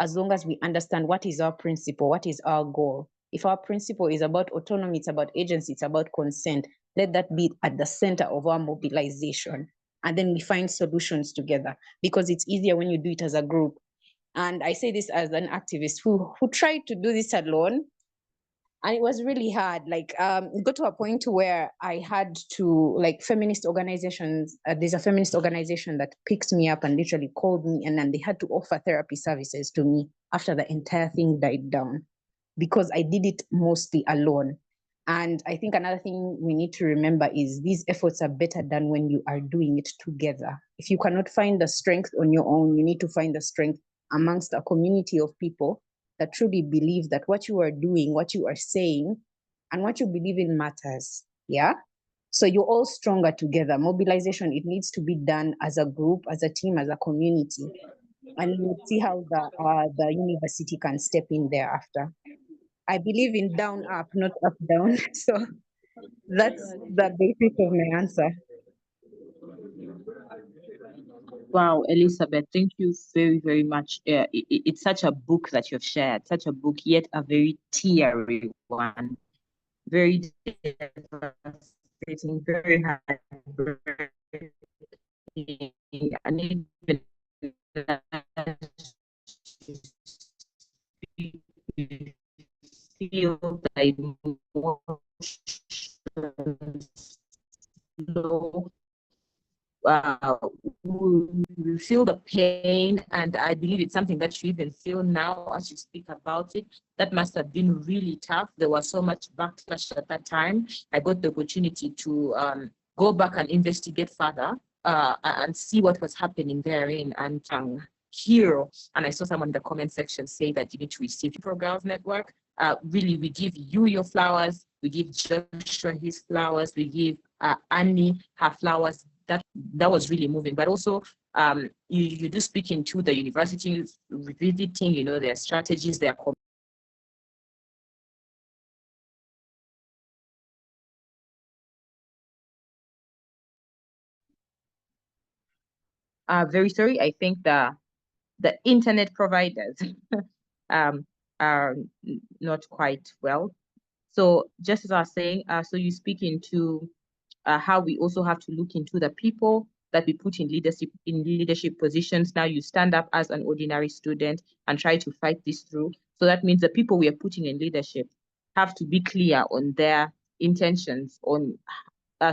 as long as we understand what is our principle, what is our goal. If our principle is about autonomy, it's about agency, it's about consent, let that be at the center of our mobilization. And then we find solutions together, because it's easier when you do it as a group. And I say this as an activist who tried to do this alone. And it was really hard. Like, it got to a point where I had to, like, feminist organizations, there's a feminist organization that picked me up and literally called me, and then they had to offer therapy services to me after the entire thing died down, because I did it mostly alone. And I think another thing we need to remember is these efforts are better done when you are doing it together. If you cannot find the strength on your own, you need to find the strength amongst a community of people that truly believe that what you are doing, what you are saying, and what you believe in matters. Yeah. So you're all stronger together. Mobilization, it needs to be done as a group, as a team, as a community. And you'll see how the university can step in thereafter. I believe in down, up, not up, down. So that's the basis of my answer. Wow, Elizabeth, thank you very, very much. It's such a book that you've shared, such a book, yet a very teary one, very devastating, very heartbreaking, and even you feel the emotions low, uh, we feel the pain, and I believe it's something that you even feel now as you speak about it. That must have been really tough. There was so much backlash at that time. I got the opportunity to go back and investigate further and see what was happening therein, and hear. And I saw someone in the comment section say that you need to receive Memprow Girls Network. Really, we give you your flowers. We give Joshua his flowers. We give Annie her flowers. That was really moving. But also, you do speak into the universities, revisiting, their strategies, their very sorry. I think the internet providers um, are not quite well. So just as I was saying, so you speak into how we also have to look into the people that we put in leadership positions. Now you stand up as an ordinary student and try to fight this through. So that means the people we are putting in leadership have to be clear on their intentions, on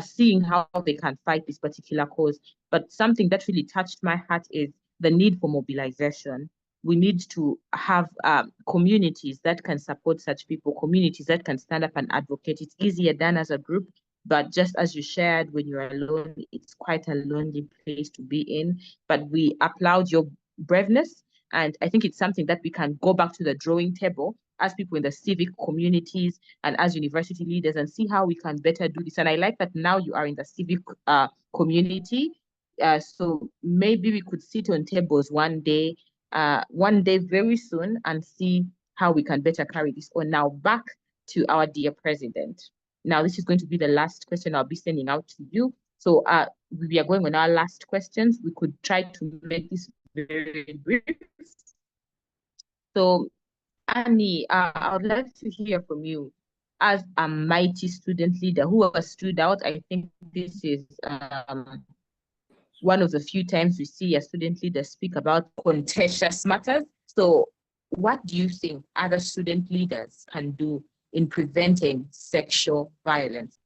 seeing how they can fight this particular cause. But something that really touched my heart is the need for mobilization. We need to have communities that can support such people, communities that can stand up and advocate. It's easier done as a group, but just as you shared, when you're alone, it's quite a lonely place to be in. But we applaud your braveness. And I think it's something that we can go back to the drawing table as people in the civic communities and as university leaders and see how we can better do this. And I like that now you are in the civic community. So maybe we could sit on tables one day very soon and see how we can better carry this on. Now back to our dear president. Now this is going to be the last question I'll be sending out to you. So we are going on our last questions. We could try to make this very brief. So Annie, I would like to hear from you as a mighty student leader who has stood out. I think this is one of the few times we see a student leader speak about contentious matters. So what do you think other student leaders can do in preventing sexual violence?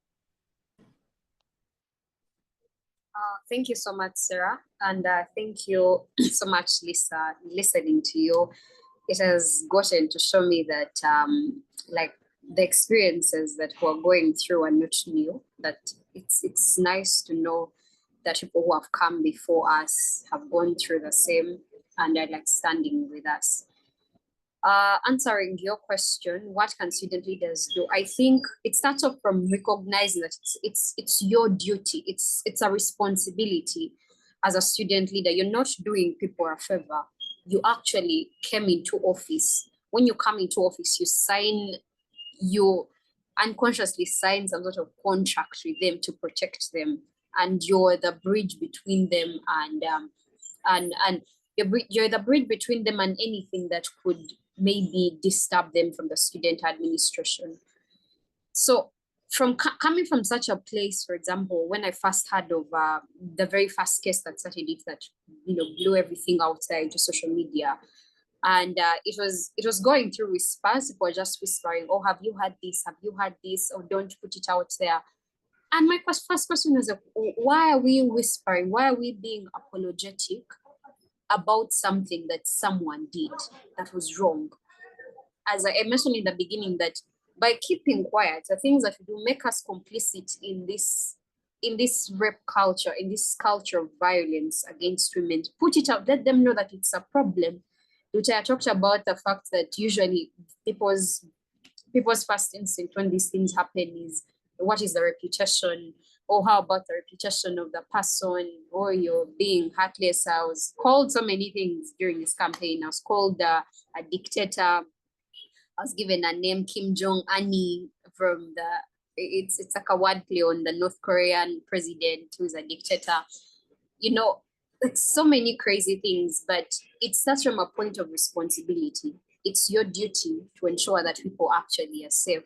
Thank you so much, Sarah. And thank you so much, Lisa. Listening to you, it has gotten to show me that like the experiences that we're going through are not new, that it's nice to know that people who have come before us have gone through the same and are like standing with us. Answering your question, what can student leaders do? I think it starts off from recognizing that it's your duty, it's a responsibility as a student leader. You're not doing people a favor. You actually came into office. When you come into office, you unconsciously sign some sort of contract with them to protect them, and you're the bridge between them and you're the bridge between them and anything that could maybe disturb them from the student administration. So from coming from such a place, for example, when I first heard of the very first case that started it, that blew everything out there into social media, and it was going through whispers. People were just whispering, "Oh, have you had this? Have you had this? Or don't put it out there." And my first question was like, why are we whispering? Why are we being apologetic about something that someone did that was wrong? As I mentioned in the beginning, that by keeping quiet, the things that do make us complicit in this rape culture, in this culture of violence against women, put it out, let them know that it's a problem. Which I talked about the fact that usually people's first instinct when these things happen is, what is the reputation? Or how about the reputation of the person? Or you're being heartless. I was called so many things during this campaign. I was called a dictator. I was given a name, Kim Jong-un, from it's like a wordplay on the North Korean president who's a dictator. like so many crazy things, but it starts from a point of responsibility. It's your duty to ensure that people actually are safe.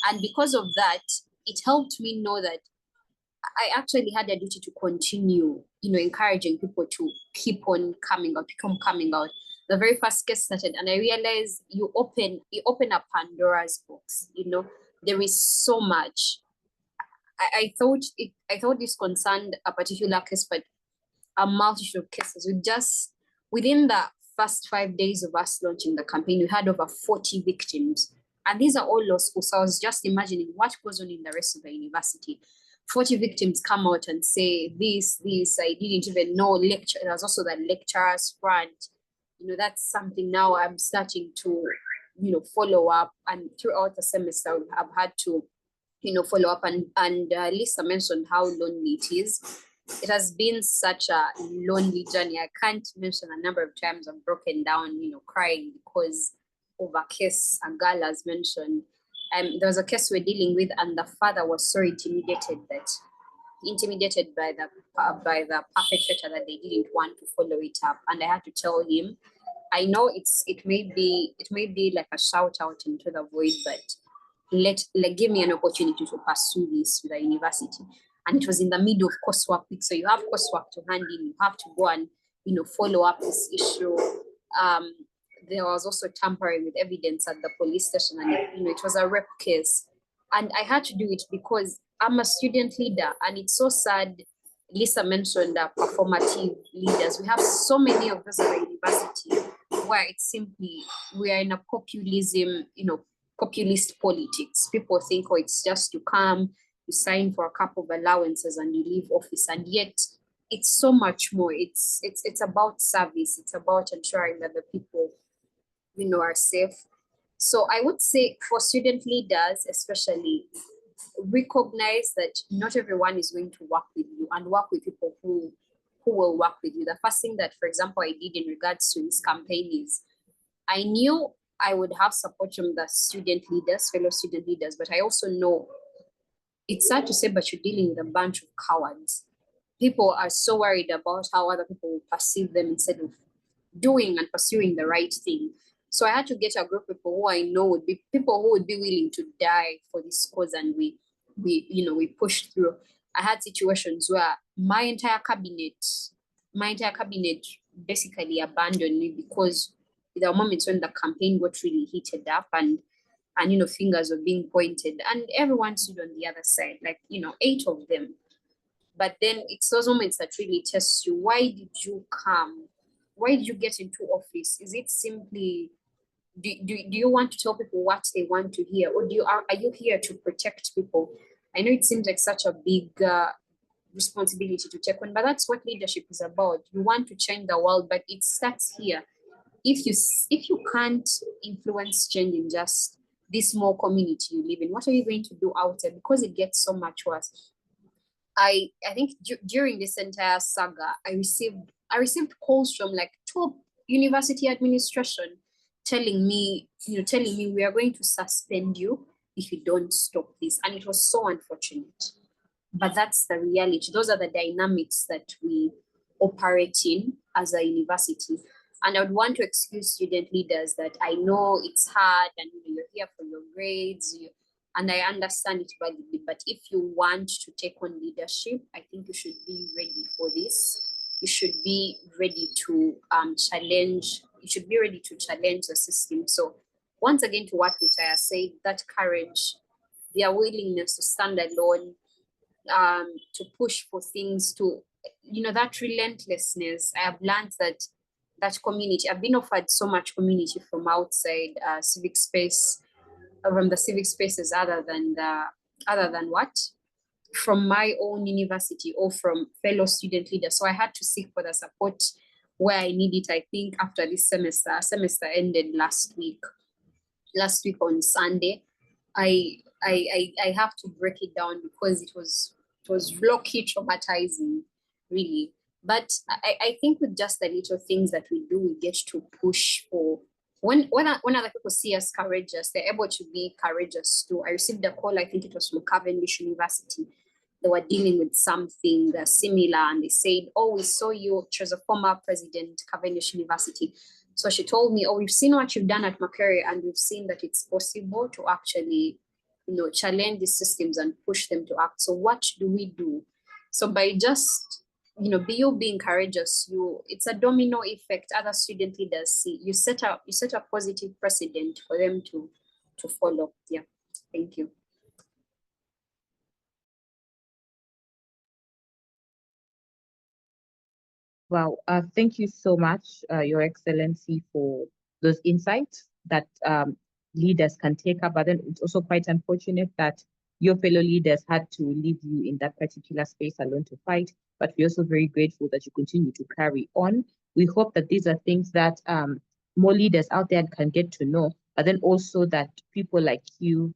And because of that, it helped me know that I actually had a duty to continue, encouraging people to keep on coming out, become coming out. The very first case started, and I realized you open a Pandora's box. There is so much. I thought this concerned a particular case, but a multitude of cases. Within the first 5 days of us launching the campaign, we had over 40 victims. And these are all law schools. So I was just imagining what goes on in the rest of the university. 40 victims come out and say this, I didn't even know. Lecture. There's also the lecturer's front. That's something now I'm starting to, follow up. And throughout the semester, I've had to, follow up. And Lisa mentioned how lonely it is. It has been such a lonely journey. I can't mention a number of times I've broken down, crying because of a case a girl has mentioned. There was a case we're dealing with, and the father was so intimidated by the perpetrator that they didn't want to follow it up. And I had to tell him, I know it may be like a shout out into the void, but give me an opportunity to pursue this with the university. And it was in the middle of coursework week, so you have coursework to hand in. You have to go and follow up this issue. There was also tampering with evidence at the police station, and it was a rape case. And I had to do it because I'm a student leader, and it's so sad. Lisa mentioned performative leaders. We have so many of those at the university where it's simply we are in a populism, populist politics. People think, oh, it's just to come, you sign for a couple of allowances and you leave office. And yet it's so much more. It's about service. It's about ensuring that the people, are safe. So I would say for student leaders, especially, recognize that not everyone is going to work with you, and work with people who will work with you. The first thing that, for example, I did in regards to this campaign is I knew I would have support from the fellow student leaders, but I also know it's sad to say, but you're dealing with a bunch of cowards. People are so worried about how other people will perceive them instead of doing and pursuing the right thing. So I had to get a group of people who I know would be people who would be willing to die for this cause, and we pushed through. I had situations where my entire cabinet basically abandoned me because there were moments when the campaign got really heated up and fingers were being pointed, and everyone stood on the other side, 8 of them. But then it's those moments that really test you. Why did you come? Why did you get into office? Is it simply, do you want to tell people what they want to hear? Or are you here to protect people? I know it seems like such a big responsibility to take on, but that's what leadership is about. You want to change the world, but it starts here. If you can't influence change in just this small community you live in, what are you going to do outside? Because it gets so much worse. I think during this entire saga, I received calls from top university administration telling me we are going to suspend you if you don't stop this. And it was so unfortunate. But that's the reality. Those are the dynamics that we operate in as a university. And I would want to excuse student leaders that I know it's hard and you're here for your grades, and I understand it validly, but if you want to take on leadership, I think you should be ready for this. You should be ready to challenge. You should be ready to challenge the system. So once again, to what Rutaya said, that courage, their willingness to stand alone, to push for things, to, that relentlessness. I have learned that community. I've been offered so much community from outside civic space, from the civic spaces other than what? From my own university or from fellow student leaders. So I had to seek for the support where I need it. I think after this semester ended last week on Sunday, I have to break it down because it was low-key traumatizing, really. But I think with just the little things that we do, we get to push for. When other people see us courageous, they're able to be courageous too. I received a call, I think it was from Cavendish University, they were dealing with something similar, and they said, oh, we saw you. She was a former president, Cavendish University. So she told me, oh, we've seen what you've done at Makerere, and we've seen that it's possible to actually, challenge these systems and push them to act. So what do we do? So by just, being courageous, it's a domino effect. Other student leaders see, you set a positive precedent for them to follow. Yeah, thank you. Wow, thank you so much, Your Excellency, for those insights that leaders can take up. But then it's also quite unfortunate that your fellow leaders had to leave you in that particular space alone to fight. But we're also very grateful that you continue to carry on. We hope that these are things that more leaders out there can get to know, but then also that people like you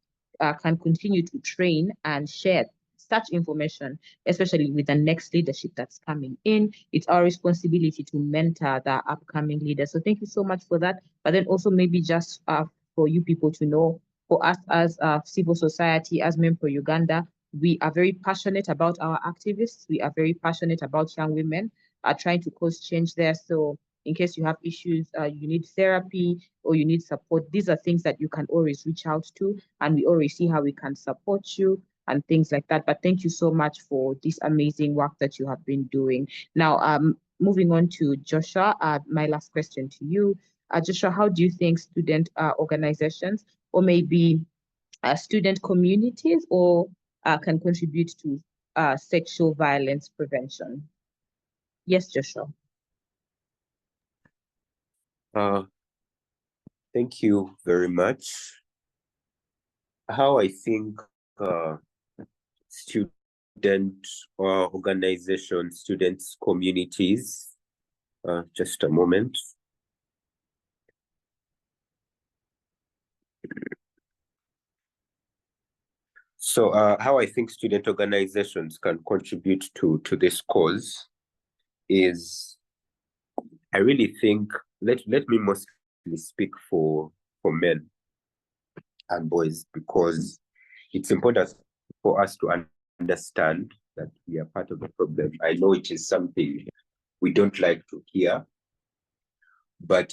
can continue to train and share such information, especially with the next leadership that's coming in. It's our responsibility to mentor the upcoming leaders. So thank you so much for that. But then also maybe just for you people to know, for us as civil society, as Memprow Uganda, we are very passionate about our activists. We are very passionate about young women trying to cause change there. So in case you have issues, you need therapy or you need support, these are things that you can always reach out to, and we always see how we can support you and things like that. But thank you so much for this amazing work that you have been doing. Now, moving on to Joshua, my last question to you. Joshua, how do you think student organizations or maybe student communities or can contribute to sexual violence prevention? Yes, Joshua. Thank you very much. How I think student organizations, students, communities, just a moment. So how I think student organizations can contribute to this cause is, I really think, let me mostly speak for men and boys, because it's important for us to understand that we are part of the problem. I know it is something we don't like to hear, but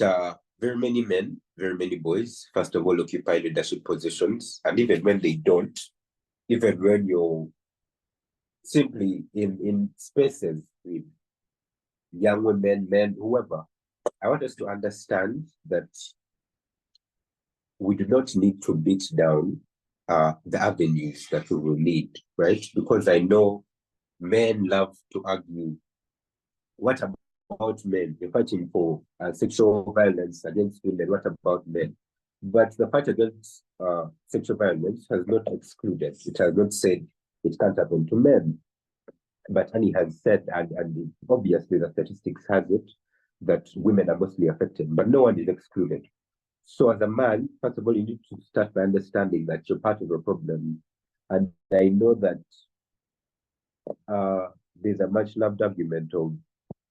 very many men, very many boys, first of all, occupy leadership positions. And even when they don't, even when you're simply in spaces with young women, men, whoever, I want us to understand that we do not need to beat down the avenues that we will lead, right? Because I know men love to argue. What about men? They're fighting for sexual violence against women. What about men? But the fight against sexual violence has not excluded. It has not said it can't happen to men. But Annie has said, and obviously the statistics has it, that women are mostly affected, but no one is excluded. So as a man, first of all, you need to start by understanding that you're part of the problem. And I know that there's a much loved argument of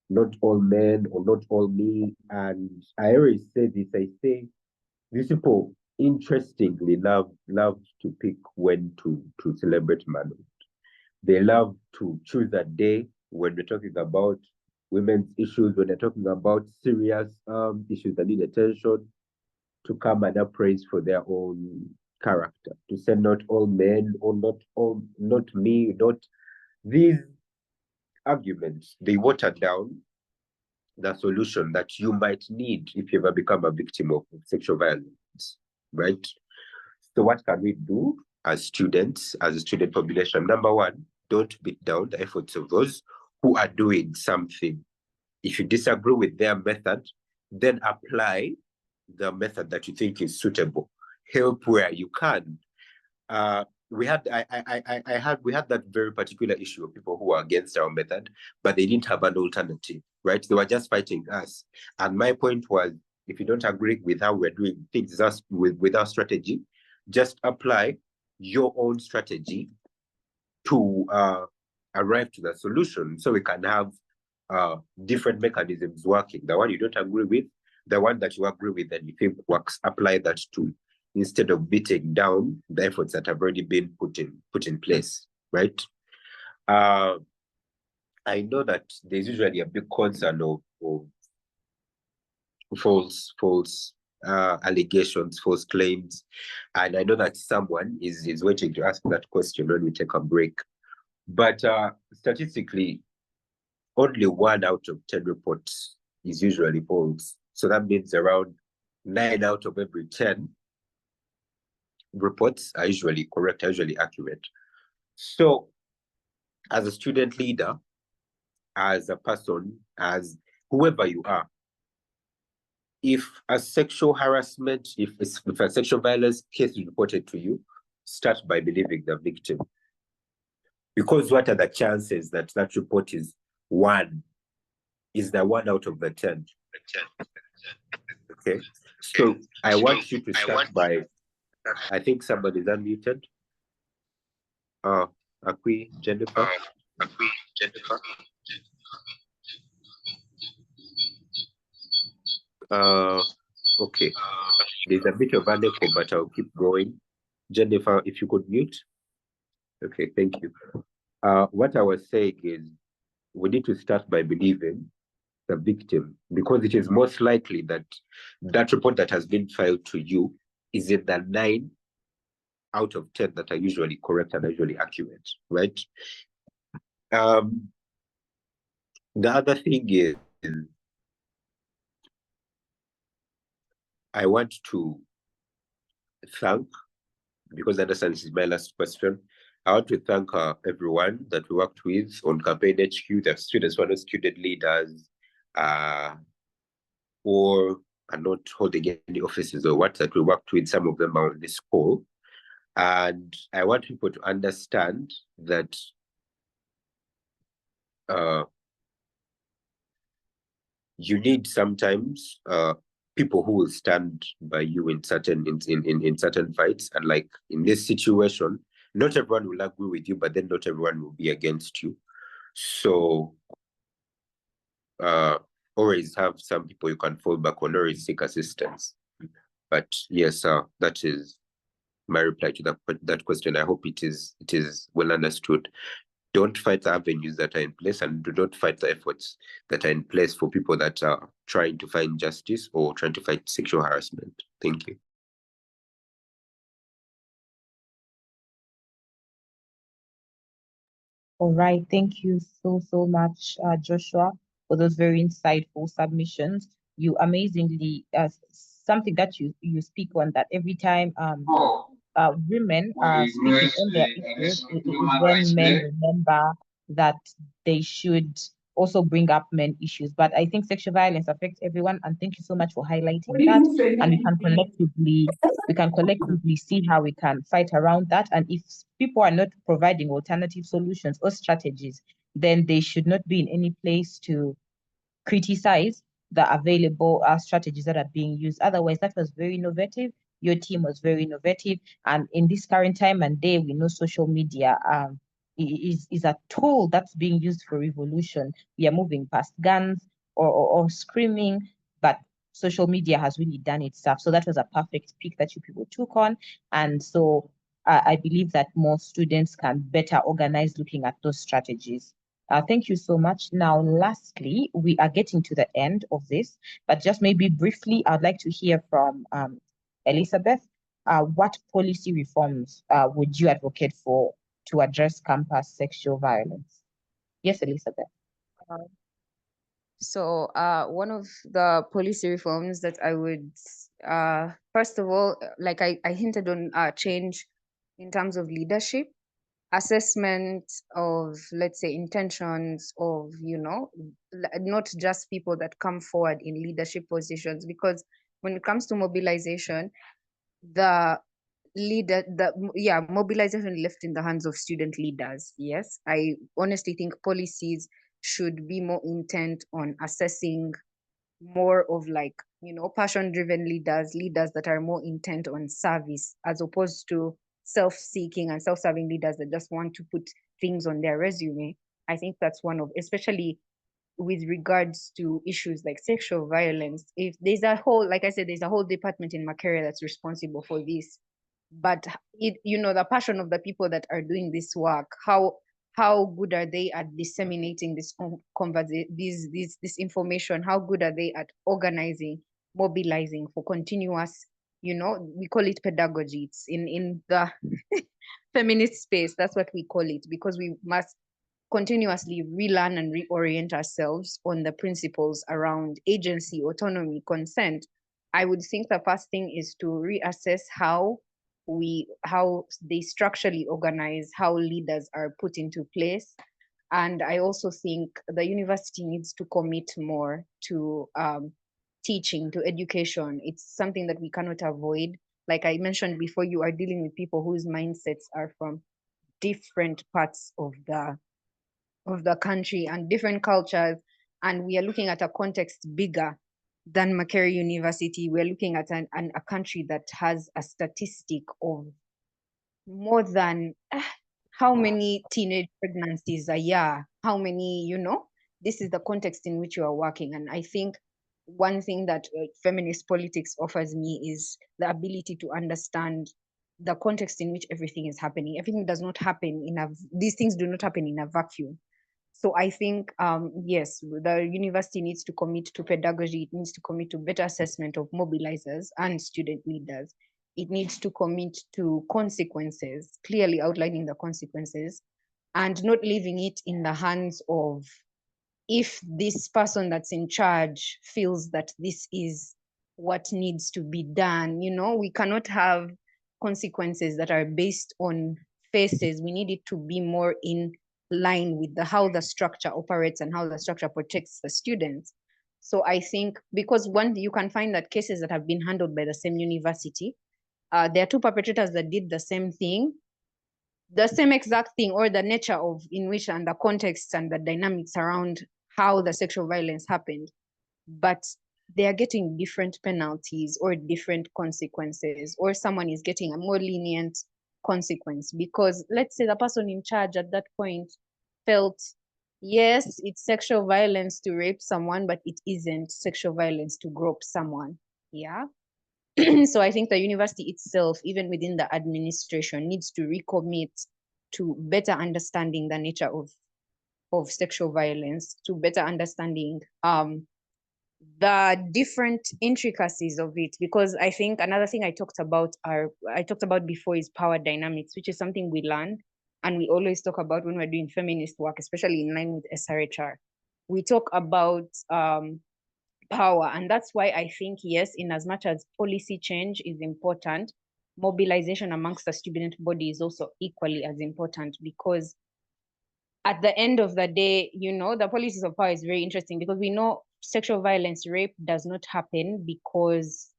not all men or not all me. And I always say this, I say, these people interestingly love to pick when to celebrate manhood. They love to choose a day when we're talking about women's issues, when they're talking about serious issues that need attention, to come and appraise for their own character, to say not all men or not me, not these arguments. They water down the solution that you might need if you ever become a victim of sexual violence, right? So what can we do as students, as a student population? Number one, don't beat down the efforts of those who are doing something. If you disagree with their method, then apply the method that you think is suitable. Help where you can. We had that very particular issue of people who were against our method, but they didn't have an alternative, right? They were just fighting us. And my point was, if you don't agree with how we're doing things with our strategy, just apply your own strategy to arrive to the solution, so we can have different mechanisms working. The one you don't agree with, the one that you agree with and you think works, apply that too, instead of beating down the efforts that have already been put in place, right? Uh, I know that there's usually a big concern of false allegations, false claims. And I know that someone is waiting to ask that question when we take a break. But statistically, only 1 out of 10 reports is usually false. So that means around 9 out of every 10 reports are usually correct, are usually accurate. So as a student leader, as a person, as whoever you are, if a sexual harassment, if a sexual violence case is reported to you, start by believing the victim. Because what are the chances that that report is one? Is the 1 out of the 10? Okay. So I want you to start by, I think somebody's unmuted. Akwi, Jennifer. Okay. There's a bit of an echo, but I'll keep going. Jennifer, if you could mute. Okay, thank you. What I was saying is we need to start by believing the victim, because it is most likely that that report that has been filed to you is in the 9 out of 10 that are usually correct and usually accurate, right? The other thing is I want to thank, because I understand this is my last question, I want to thank everyone that we worked with on Campaign HQ, the students who are not student leaders, or are not holding any offices or what, that we worked with. Some of them are on this call. And I want people to understand that you need sometimes people who will stand by you in certain in certain fights. And like in this situation, not everyone will agree with you, but then not everyone will be against you. So always have some people you can fall back on, always seek assistance. But yes, that is my reply to that question. I hope it is well understood. Don't fight the avenues that are in place, and do not fight the efforts that are in place for people that are trying to find justice or trying to fight sexual harassment. Thank you. All right, thank you so much, Joshua, for those very insightful submissions. You amazingly something that you speak on, that every time women are speaking on their issues, it is when men remember that they should also bring up men issues. But I think sexual violence affects everyone, and thank you so much for highlighting that. And we can collectively see how we can fight around that. And if people are not providing alternative solutions or strategies, then they should not be in any place to criticize the available strategies that are being used. Otherwise, that was very innovative. Your team was very innovative. And in this current time and day, we know social media is a tool that's being used for revolution. We are moving past guns or screaming, but social media has really done its stuff. So that was a perfect pick that you people took on. And so I believe that more students can better organize looking at those strategies. Thank you so much. Now, lastly, we are getting to the end of this, but just maybe briefly, I'd like to hear from Elizabeth. What policy reforms would you advocate for to address campus sexual violence? Yes, Elizabeth. So one of the policy reforms that I would, first of all, like I hinted on, change in terms of leadership, assessment of, let's say, intentions of, not just people that come forward in leadership positions, because when it comes to mobilization, mobilization left in the hands of student leaders. Yes, I honestly think policies should be more intent on assessing more of, like, passion-driven leaders that are more intent on service, as opposed to self-seeking and self-serving leaders that just want to put things on their resume. I think that's one of, especially with regards to issues like sexual violence. If there's a whole, like I said, there's a whole department in Makerere that's responsible for this, but the passion of the people that are doing this work, how how good are they at disseminating this this information? How good are they at organizing, mobilizing for continuous, we call it pedagogy. It's in the feminist space, that's what we call it, because we must continuously relearn and reorient ourselves on the principles around agency, autonomy, consent. I would think the first thing is to reassess how they structurally organize, how leaders are put into place. And I also think the university needs to commit more to teaching, to education. It's something that we cannot avoid. Like I mentioned before, you are dealing with people whose mindsets are from different parts of the country and different cultures, and we are looking at a context bigger than Makerere University. We're looking at a country that has a statistic of more than how many teenage pregnancies a year, how many, this is the context in which you are working. And I think one thing that feminist politics offers me is the ability to understand the context in which everything is happening. Everything does not happen these things do not happen in a vacuum. So I think, yes, the university needs to commit to pedagogy. It needs to commit to better assessment of mobilizers and student leaders. It needs to commit to consequences, clearly outlining the consequences, and not leaving it in the hands of, if this person that's in charge feels that this is what needs to be done. We cannot have consequences that are based on faces. We need it to be more in line with how the structure operates and how the structure protects the students. So I think, because you can find that cases that have been handled by the same university, there are two perpetrators that did the same thing, the same exact thing, or the nature of in which and the context and the dynamics around how the sexual violence happened, but they are getting different penalties or different consequences, or someone is getting a more lenient consequence because, let's say, the person in charge at that point felt, yes, it's sexual violence to rape someone, but it isn't sexual violence to grope someone. Yeah. So I think the university itself, even within the administration, needs to recommit to better understanding the nature of sexual violence, to better understanding the different intricacies of it. Because I think another thing I talked about before is power dynamics, which is something we learned and we always talk about when we're doing feminist work, especially in line with SRHR. We talk about power, and that's why I think, yes, in as much as policy change is important, mobilization amongst the student body is also equally as important, because at the end of the day, the policies of power is very interesting, because we know sexual violence, rape does not happen because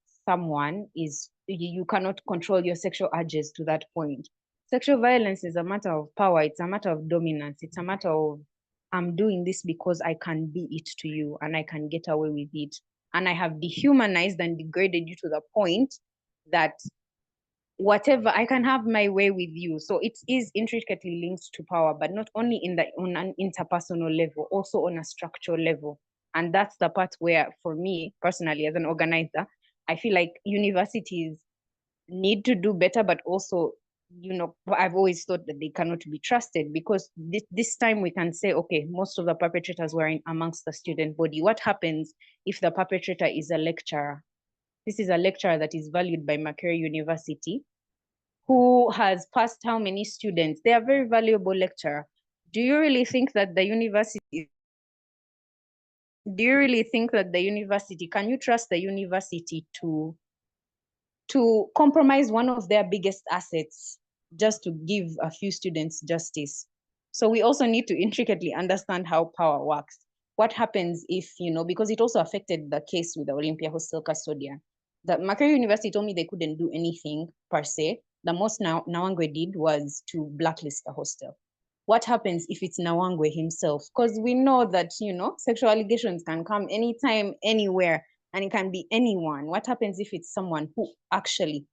you cannot control your sexual urges to that point. Sexual violence is a matter of power. It's a matter of dominance. It's a matter of, I'm doing this because I can be it to you and I can get away with it. And I have dehumanized and degraded you to the point that whatever, I can have my way with you. So it is intricately linked to power, but not only on an interpersonal level, also on a structural level. And that's the part where, for me personally, as an organizer, I feel like universities need to do better, but also, I've always thought that they cannot be trusted, because this time we can say, okay, most of the perpetrators were amongst the student body. What happens if the perpetrator is a lecturer? This is a lecturer that is valued by Makerere University, who has passed how many students? They are very valuable lecturer. Do you really think that the university, can you trust the university to compromise one of their biggest assets just to give a few students justice? So we also need to intricately understand how power works. What happens if, because it also affected the case with the Olympia hostel custodian. The Makerere University told me they couldn't do anything per se. The most Nawangwe did was to blacklist the hostel. What happens if it's Nawangwe himself? Because we know that, sexual allegations can come anytime, anywhere, and it can be anyone. What happens if it's someone who actually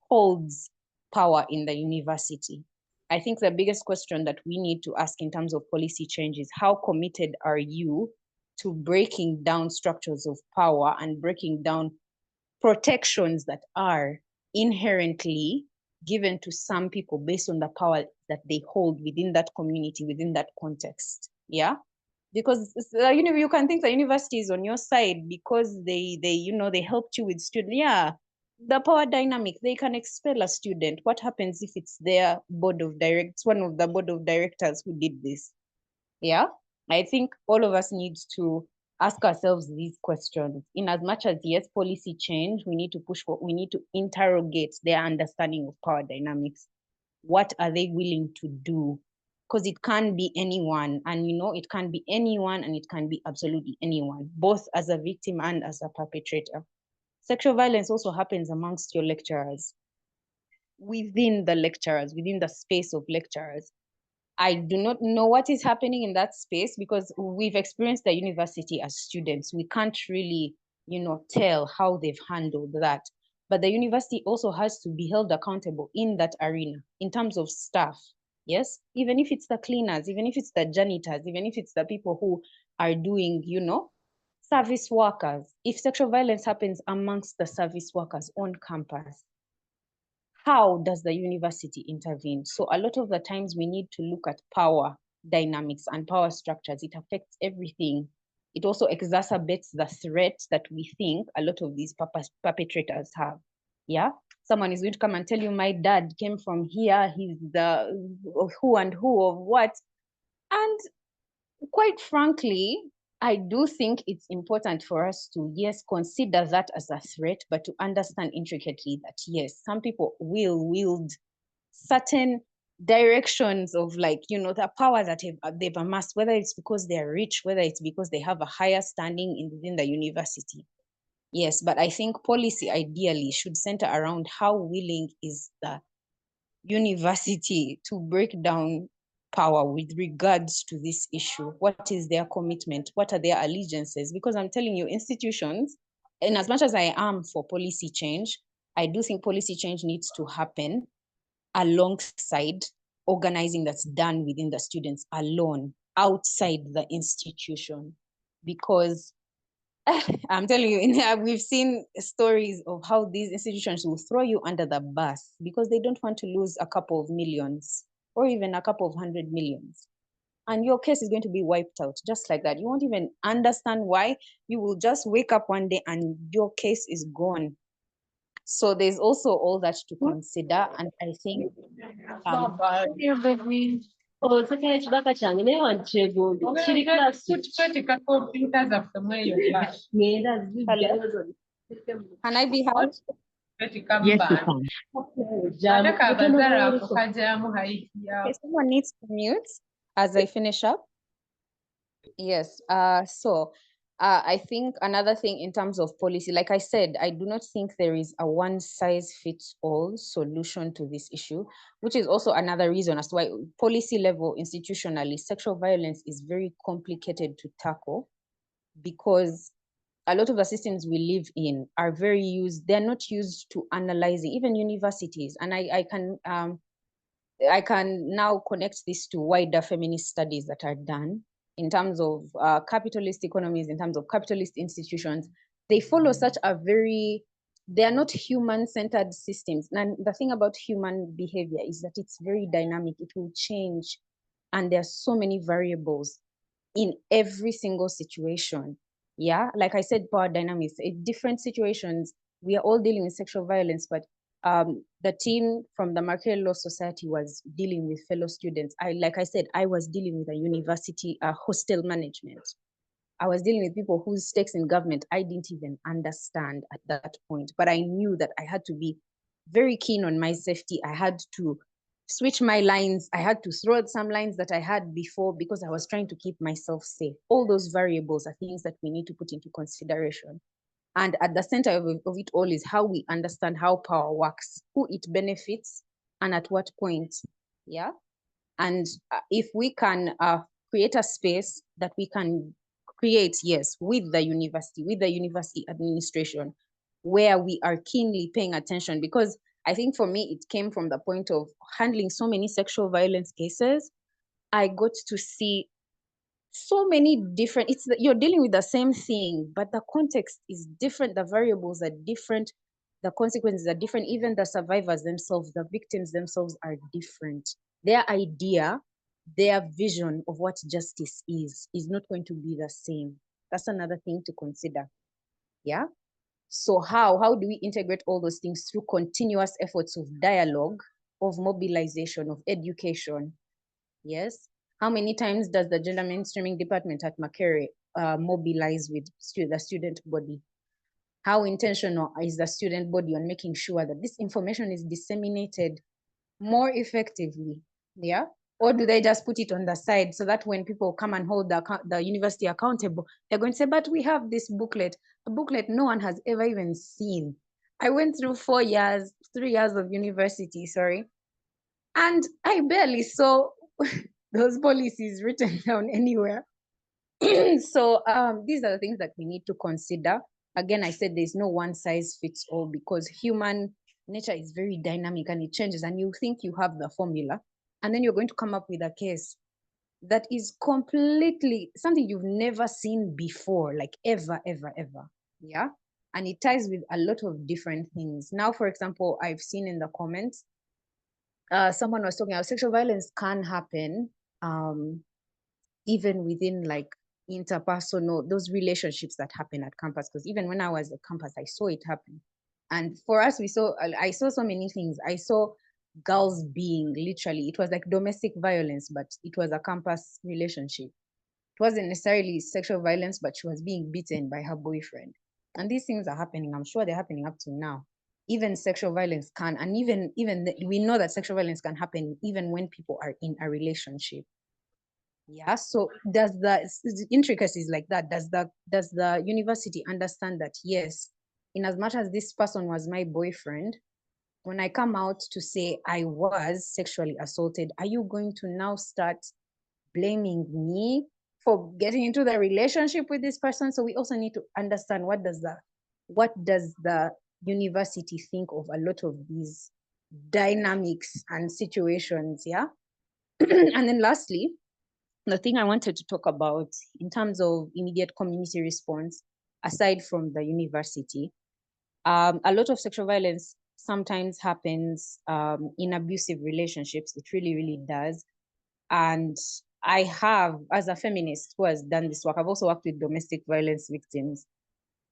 holds power in the university? I think the biggest question that we need to ask in terms of policy change is, how committed are you to breaking down structures of power and breaking down protections that are inherently given to some people based on the power that they hold within that community, within that context. Yeah. Because you can think the university is on your side because they helped you with student. Yeah, the power dynamic, they can expel a student. What happens if it's their board of directors, one of the board of directors who did this? Yeah, I think all of us need to ask ourselves these questions. In as much as, yes, policy change, we need to push for, we need to interrogate their understanding of power dynamics. What are they willing to do? Because it can be anyone, and it can be anyone, and it can be absolutely anyone, both as a victim and as a perpetrator. Sexual violence also happens amongst your lecturers, within the space of lecturers. I do not know what is happening in that space because we've experienced the university as students. We can't really, tell how they've handled that. But the university also has to be held accountable in that arena in terms of staff. Yes, even if it's the cleaners, even if it's the janitors, even if it's the people who are doing, service workers. If sexual violence happens amongst the service workers on campus, how does the university intervene? So a lot of the times we need to look at power dynamics and power structures. It affects everything. It also exacerbates the threat that we think a lot of these perpetrators have. Yeah, someone is going to come and tell you, my dad came from here, he's the who and who of what. And quite frankly, I do think it's important for us to, yes, consider that as a threat, but to understand intricately that, yes, some people will wield certain directions of the power that they've amassed, whether it's because they're rich, whether it's because they have a higher standing within the university. Yes, but I think policy ideally should center around how willing is the university to break down power with regards to this issue. What is their commitment? What are their allegiances? Because I'm telling you, institutions, and as much as I am for policy change, I do think policy change needs to happen alongside organizing that's done within the students alone, outside the institution. Because I'm telling you, we've seen stories of how these institutions will throw you under the bus because they don't want to lose a couple of millions or even a couple of 100 millions. And your case is going to be wiped out just like that. You won't even understand why. You will just wake up one day and your case is gone. So there's also all that to consider. And I think ekibaka kyange naye wankyegombe kiri can I be heard? Yes, you can. Okay, someone needs to mute as I finish up. Yes. I think another thing in terms of policy, like I said, I do not think there is a one-size-fits-all solution to this issue, which is also another reason as to why policy level institutionally, sexual violence is very complicated to tackle because a lot of the systems we live in are they're not used to analyzing, even universities. And I can now connect this to wider feminist studies that are done in terms of capitalist economies, in terms of capitalist institutions. They follow they are not human-centered systems. And the thing about human behavior is that it's very dynamic. It will change. And there are so many variables in every single situation. Yeah, like I said, power dynamics, in different situations, we are all dealing with sexual violence, but the team from the Marquette Law Society was dealing with fellow students. Like I said, I was dealing with a university hostel management. I was dealing with people whose stakes in government I didn't even understand at that point, but I knew that I had to be very keen on my safety. I had to switch my lines. I had to throw out some lines that I had before because I was trying to keep myself safe. All those variables are things that we need to put into consideration. And at the center of it all is how we understand how power works, who it benefits, and at what point. Yeah. And if we can create a space that we can create, yes, with the university administration, where we are keenly paying attention, because I think for me, it came from the point of handling so many sexual violence cases. I got to see so many different, you're dealing with the same thing, but the context is different, the variables are different, the consequences are different, even the survivors themselves, the victims themselves are different. their idea, their vision of what justice is not going to be the same. That's another thing to consider. Yeah. So how do we integrate all those things through continuous efforts of dialogue, of mobilization, of education? Yes. How many times does the gender mainstreaming department at Makerere mobilize with the student body? How intentional is the student body on making sure that this information is disseminated more effectively? Yeah. Or do they just put it on the side so that when people come and hold the university accountable, they're going to say, but we have this booklet, a booklet no one has ever even seen. I went through 3 years of university, sorry, and I barely saw those policies written down anywhere. So these are the things that we need to consider. Again, I said there's no one size fits all, because human nature is very dynamic and it changes, and you think you have the formula, and then you're going to come up with a case that is completely something you've never seen before, like ever. Yeah. And it ties with a lot of different things. Now, for example, I've seen in the comments, someone was talking about sexual violence can happen even within like interpersonal, those relationships that happen at campus. Because even when I was at campus, I saw it happen. And for us, I saw so many things. I saw girls being literally, it was like domestic violence, but it was a campus relationship. It wasn't necessarily sexual violence, but she was being beaten by her boyfriend. And these things are happening. I'm sure they're happening up to now. Even sexual violence can, and we know that sexual violence can happen even when people are in a relationship. Yeah. So does the intricacies like that, does the university understand that, yes, in as much as this person was my boyfriend, when I come out to say I was sexually assaulted, are you going to now start blaming me for getting into the relationship with this person? So we also need to understand what does the university think of a lot of these dynamics and situations. Yeah. And then lastly, the thing I wanted to talk about in terms of immediate community response, aside from the university, a lot of sexual violence sometimes happens in abusive relationships. It really, really does. And I have, as a feminist who has done this work, I've also worked with domestic violence victims.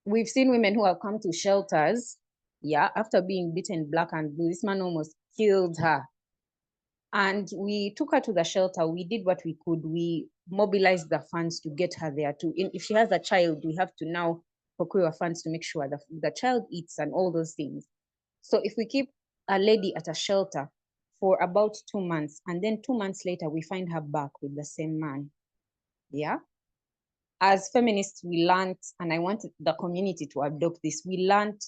We've seen women who have come to shelters, yeah, after being beaten black and blue. This man almost killed her. And we took her to the shelter. We did what we could. We mobilized the funds to get her there. If she has a child, we have to now procure funds to make sure that the child eats and all those things. So if we keep a lady at a shelter for about 2 months, and then 2 months later, we find her back with the same man. Yeah. As feminists, we learned, and I want the community to adopt this, we learned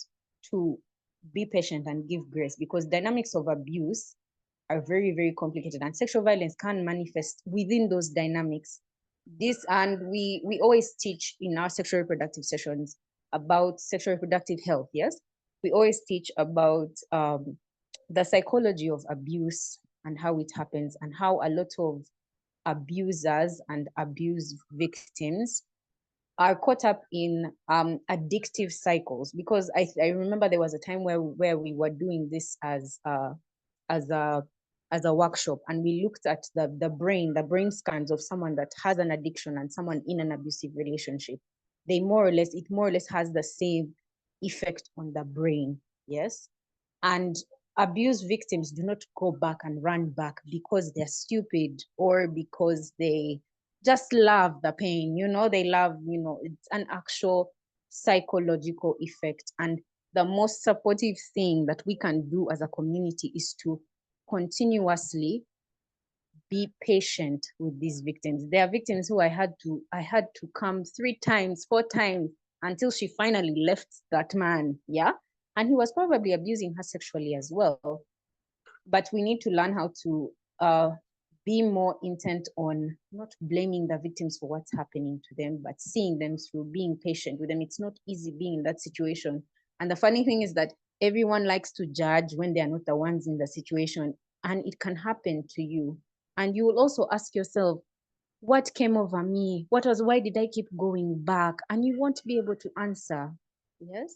to be patient and give grace, because dynamics of abuse are very, very complicated, and sexual violence can manifest within those dynamics. And we always teach in our sexual reproductive sessions about sexual reproductive health. Yes, we always teach about the psychology of abuse and how it happens, and how a lot of abusers and abuse victims are caught up in addictive cycles. Because I remember there was a time where we were doing this as a workshop, and we looked at the brain scans of someone that has an addiction and someone in an abusive relationship. It more or less has the same effect on the brain. Yes. And abuse victims do not go back and run back because they're stupid or because they just love the pain. They love, it's an actual psychological effect. And the most supportive thing that we can do as a community is to continuously be patient with these victims. There are victims who I had to come 3 times, 4 times until she finally left that man. Yeah. And he was probably abusing her sexually as well. But we need to learn how to be more intent on not blaming the victims for what's happening to them, but seeing them through, being patient with them. It's not easy being in that situation. And the funny thing is that everyone likes to judge when they are not the ones in the situation, and it can happen to you. And you will also ask yourself, what came over me? Why did I keep going back? And you won't be able to answer. Yes,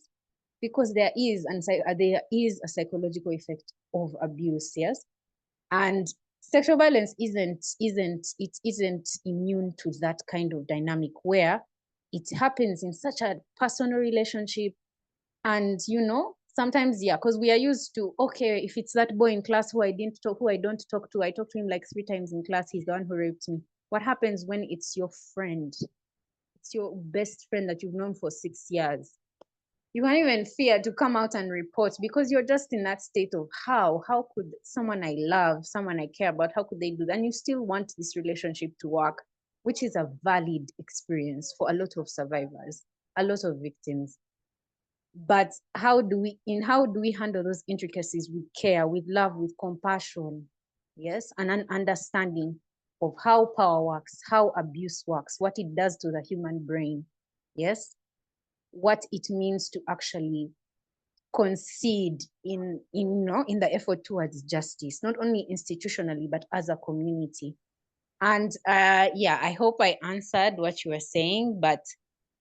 because there is a psychological effect of abuse. Yes. And sexual violence isn't immune to that kind of dynamic where it happens in such a personal relationship. And sometimes, yeah, because we are used to, okay, if it's that boy in class who I don't talk to, I talk to him like 3 times in class, he's the one who raped me. What happens when it's your friend? It's your best friend that you've known for 6 years. You can't even fear to come out and report because you're just in that state of how could someone I love, someone I care about, how could they do that? And you still want this relationship to work, which is a valid experience for a lot of survivors, a lot of victims. But how do we handle those intricacies with care, with love, with compassion? Yes, and an understanding of how power works, how abuse works, what it does to the human brain. Yes, what it means to actually concede in the effort towards justice, not only institutionally but as a community. And yeah, I hope I answered what you were saying, but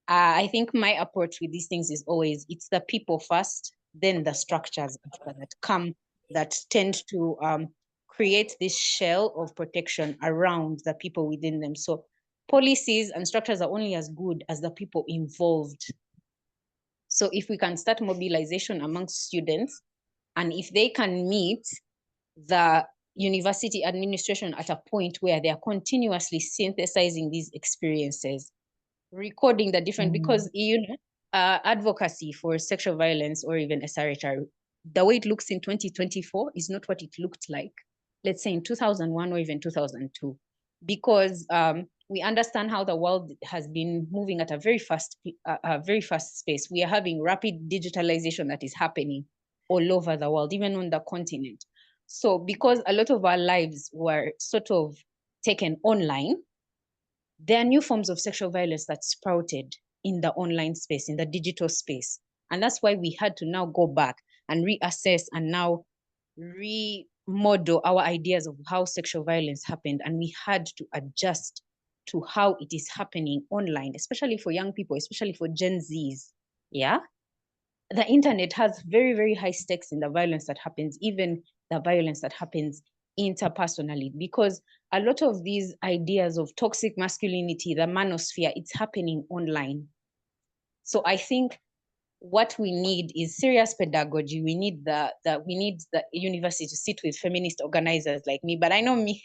I think my approach with these things is always, it's the people first, then the structures after that tend to create this shell of protection around the people within them. So policies and structures are only as good as the people involved. So if we can start mobilization amongst students, and if they can meet the university administration at a point where they are continuously synthesizing these experiences, recording the different, because advocacy for sexual violence or even SRHR, the way it looks in 2024 is not what it looked like, let's say in 2001 or even 2002, because we understand how the world has been moving at a very fast pace. We are having rapid digitalization that is happening all over the world, even on the continent. So because a lot of our lives were sort of taken online, there are new forms of sexual violence that sprouted in the online space, in the digital space. And that's why we had to now go back and reassess and now remodel our ideas of how sexual violence happened. And we had to adjust to how it is happening online, especially for young people, especially for Gen Zs. Yeah. The internet has very, very high stakes in the violence that happens, even the violence that happens interpersonally, because a lot of these ideas of toxic masculinity, the manosphere, it's happening online. So I think what we need is serious pedagogy. We need the university to sit with feminist organizers like me. But I know me,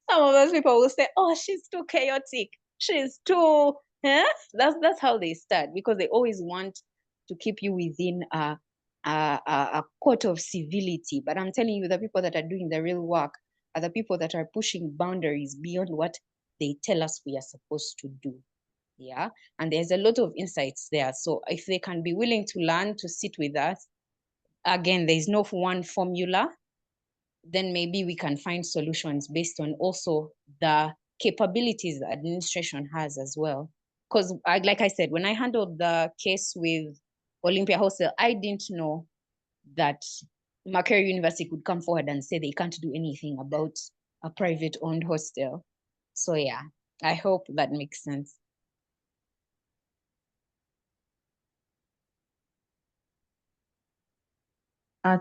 some of those people will say, "Oh, she's too chaotic. She's too." That's how they start, because they always want to keep you within a court of civility. But I'm telling you, the people that are doing the real work are the people that are pushing boundaries beyond what they tell us we are supposed to do. Yeah, and there's a lot of insights there. So if they can be willing to learn, to sit with us, again, there's no one formula, then maybe we can find solutions based on also the capabilities the administration has as well. Because like I said, when I handled the case with Olympia Hostel, I didn't know that Makerere University could come forward and say they can't do anything about a private owned hostel. So yeah, I hope that makes sense.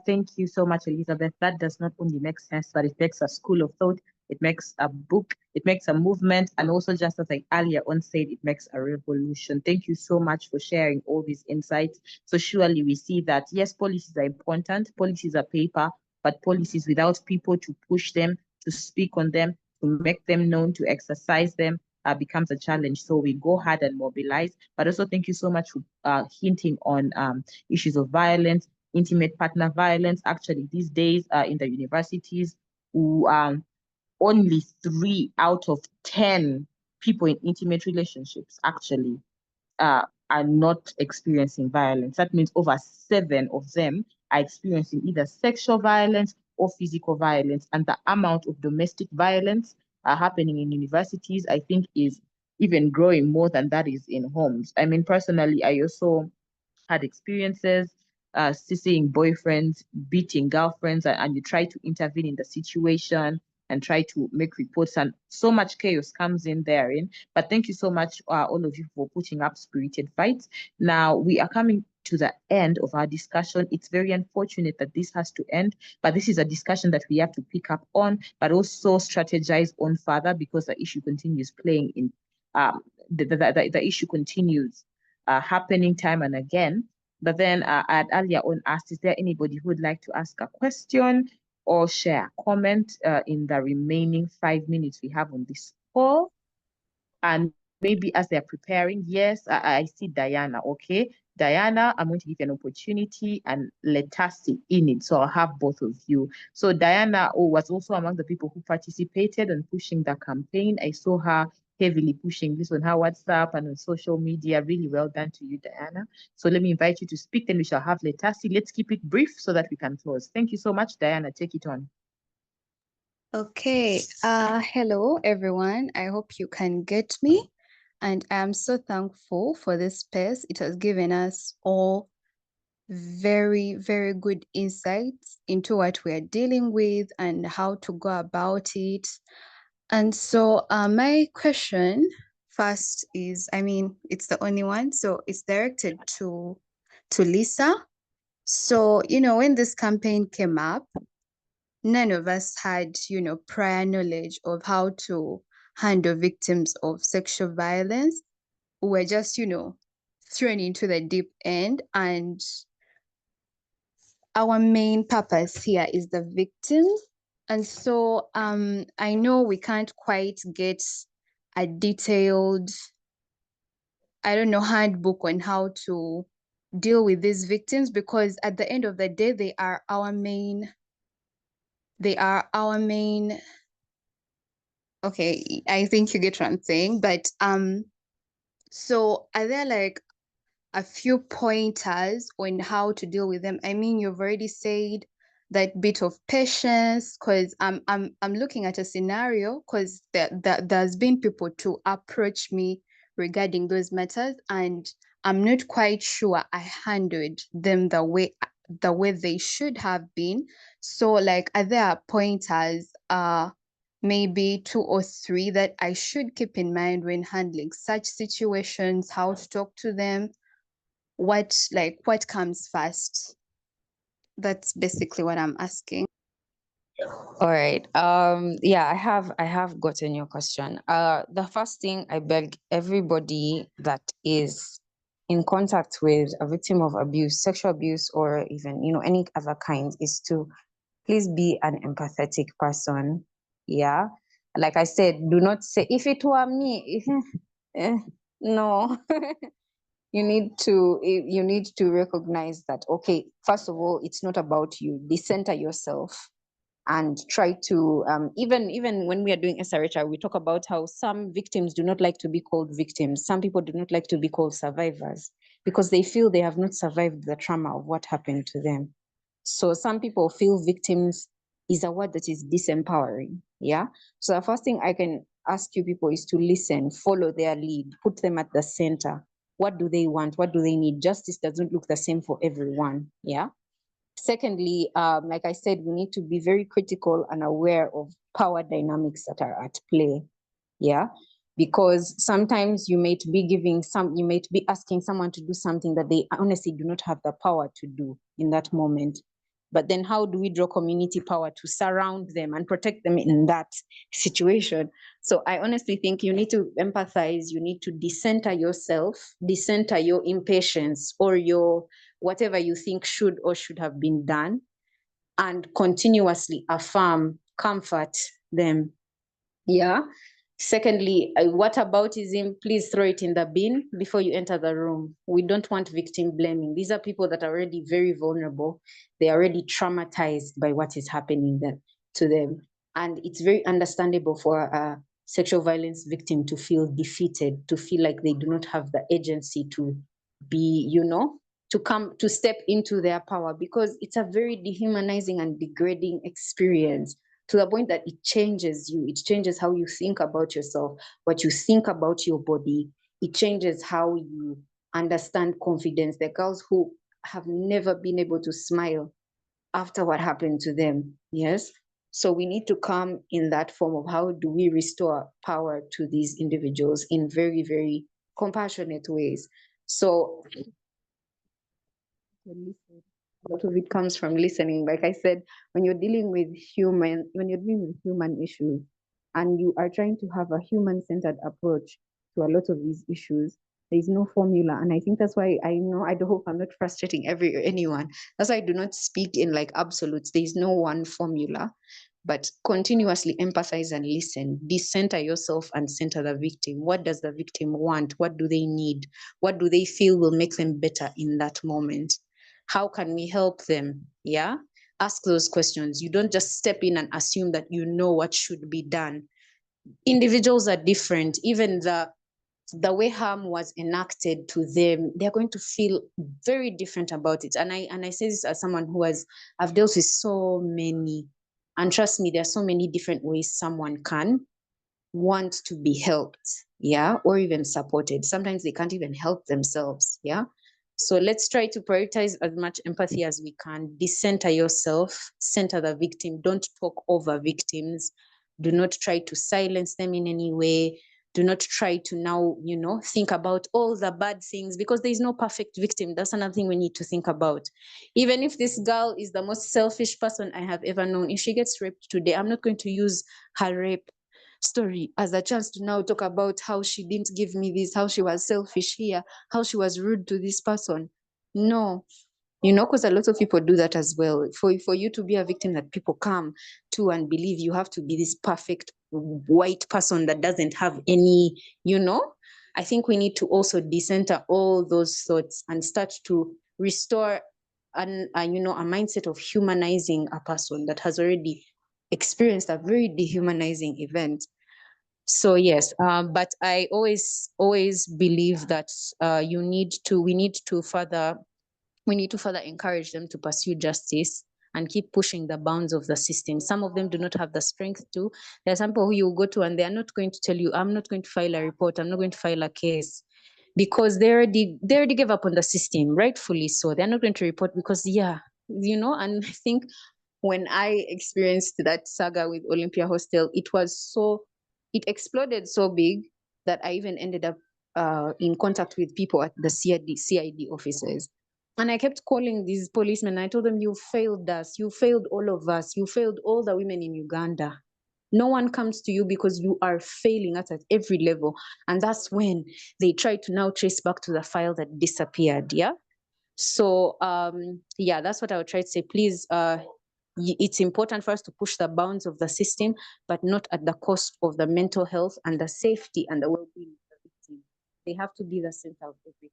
Thank you so much, Elizabeth. That does not only make sense, but it makes a school of thought. It makes a book, it makes a movement, and also, just as I earlier on said, it makes a revolution. Thank you so much for sharing all these insights. So surely we see that, yes, policies are important, policies are paper, but policies without people to push them, to speak on them, to make them known, to exercise them, becomes a challenge. So we go hard and mobilize. But also thank you so much for hinting on issues of violence, intimate partner violence. Actually, these days in the universities, who only 3 out of 10 people in intimate relationships actually are not experiencing violence. That means over 7 of them are experiencing either sexual violence or physical violence. And the amount of domestic violence happening in universities, I think, is even growing more than that is in homes. I mean, personally, I also had experiences seeing boyfriends beating girlfriends, and you try to intervene in the situation. and try to make reports, and so much chaos comes in therein. But thank you so much, all of you, for putting up spirited fights. Now we are coming to the end of our discussion. It's very unfortunate that this has to end, but this is a discussion that we have to pick up on, but also strategize on further, because the issue continues playing in, the issue continues happening time and again. But then I had earlier on asked, is there anybody who would like to ask a question or share a comment in the remaining 5 minutes we have on this call? And maybe as they're preparing, yes, I see Diana. Okay, Diana, I'm going to give you an opportunity, and Letasi in it. So I'll have both of you. So Diana was also among the people who participated in pushing the campaign. I saw her heavily pushing this on her WhatsApp and on social media. Really well done to you, Diana. So let me invite you to speak, then we shall have Letasi. Let's keep it brief so that we can close. Thank you so much, Diana. Take it on. Okay, hello everyone. I hope you can get me. And I'm so thankful for this space. It has given us all very, very good insights into what we are dealing with and how to go about it. And so my question first is, I mean, it's the only one, so it's directed to Lisa. So, you know, when this campaign came up, none of us had, you know, prior knowledge of how to handle victims of sexual violence. We were just, you know, thrown into the deep end, and our main purpose here is the victim. And so I know we can't quite get a detailed, I don't know, handbook on how to deal with these victims, because at the end of the day, they are our main, okay, I think you get what I'm saying. But so are there like a few pointers on how to deal with them? I mean, you've already said that bit of patience, because I'm looking at a scenario, because there's been people to approach me regarding those matters, and I'm not quite sure I handled them the way they should have been. So like, are there pointers, maybe 2 or 3, that I should keep in mind when handling such situations, how to talk to them, what comes first? That's basically what I'm asking. All right. Yeah, I have gotten your question. The first thing, I beg everybody that is in contact with a victim of abuse, sexual abuse, or even, you know, any other kind, is to please be an empathetic person. Yeah. Like I said, do not say, if it were me, no. You need to recognize that, okay, first of all, it's not about you. Decenter yourself and try to, even when we are doing SRHR, we talk about how some victims do not like to be called victims. Some people do not like to be called survivors because they feel they have not survived the trauma of what happened to them. So some people feel victims is a word that is disempowering. Yeah. So the first thing I can ask you people is to listen, follow their lead, put them at the center. What do they want? What do they need? Justice doesn't look the same for everyone. Yeah. Secondly, like I said, we need to be very critical and aware of power dynamics that are at play. Yeah. Because sometimes you might be asking someone to do something that they honestly do not have the power to do in that moment. But then how do we draw community power to surround them and protect them in that situation? So I honestly think you need to empathize, you need to decenter yourself, decenter your impatience or your whatever you think should or should have been done, and continuously affirm, comfort them. Yeah. Secondly, whataboutism, please throw it in the bin before you enter the room. We don't want victim blaming. These are people that are already very vulnerable. They're already traumatized by what is happening to them. And it's very understandable for a sexual violence victim to feel defeated, to feel like they do not have the agency to be, to step into their power, because it's a very dehumanizing and degrading experience, to the point that it changes you. It changes how you think about yourself, what you think about your body. It changes how you understand confidence. The girls who have never been able to smile after what happened to them, yes? So we need to come in that form of how do we restore power to these individuals in very, very compassionate ways. So a lot of it comes from listening. Like I said, when you're dealing with human issues, and you are trying to have a human-centered approach to a lot of these issues, there's no formula. And I think that's why I hope I'm not frustrating anyone. That's why I do not speak in like absolutes. There's no one formula, but continuously empathize and listen. Decenter yourself and center the victim. What does the victim want? What do they need? What do they feel will make them better in that moment? How can we help them? Yeah. Ask those questions. You don't just step in and assume that you know what should be done. Individuals are different. Even the way harm was enacted to them, they're going to feel very different about it. And I say this as someone I've dealt with so many, and trust me, there are so many different ways someone can want to be helped, yeah, or even supported. Sometimes they can't even help themselves, yeah. So let's try to prioritize as much empathy as we can. Decenter yourself, center the victim. Don't talk over victims. Do not try to silence them in any way. Do not try to now, think about all the bad things, because there is no perfect victim. That's another thing we need to think about. Even if this girl is the most selfish person I have ever known, if she gets raped today, I'm not going to use her rape story as a chance to now talk about how she didn't give me this, how she was selfish here, how she was rude to this person. No, because a lot of people do that as well. For you to be a victim that people come to and believe you have to be this perfect white person that doesn't have any, I think we need to also decenter all those thoughts and start to restore a mindset of humanizing a person that has already experienced a very dehumanizing event. So yes, but I always believe that we need to further encourage them to pursue justice and keep pushing the bounds of the system. Some of them do not have the strength to. There are some people who you go to and they are not going to tell you, I'm not going to file a report, I'm not going to file a case, because they already gave up on the system, rightfully so. They're not going to report because, and I think when I experienced that saga with Olympia Hostel, it exploded so big that I even ended up in contact with people at the CID offices. And I kept calling these policemen. I told them, you failed us. You failed all of us. You failed all the women in Uganda. No one comes to you because you are failing at every level. And that's when they try to now trace back to the file that disappeared. Yeah. So, that's what I would try to say. Please, it's important for us to push the bounds of the system, but not at the cost of the mental health and the safety and the well-being of the victim. They have to be the center of everything.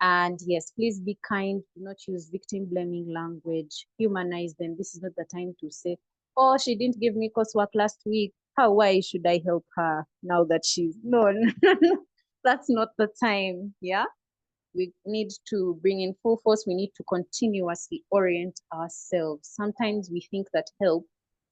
And yes, please be kind. Do not use victim blaming language. Humanize them. This is not the time to say, oh, she didn't give me coursework last week. Why should I help her now that she's... No, that's not the time. Yeah. We need to bring in full force. We need to continuously orient ourselves. Sometimes we think that help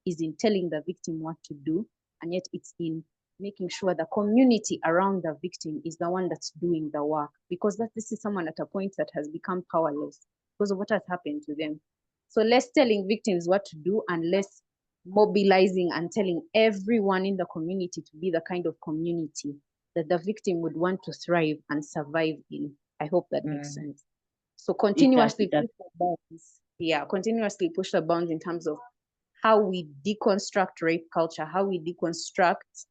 is in telling the victim what to do, and yet it's in making sure the community around the victim is the one that's doing the work, because this is someone at a point that has become powerless because of what has happened to them. So less telling victims what to do and less mobilizing and telling everyone in the community to be the kind of community that the victim would want to thrive and survive in. I hope that makes sense. So continuously push the bounds. Yeah, continuously push the bounds in terms of how we deconstruct rape culture, how we deconstruct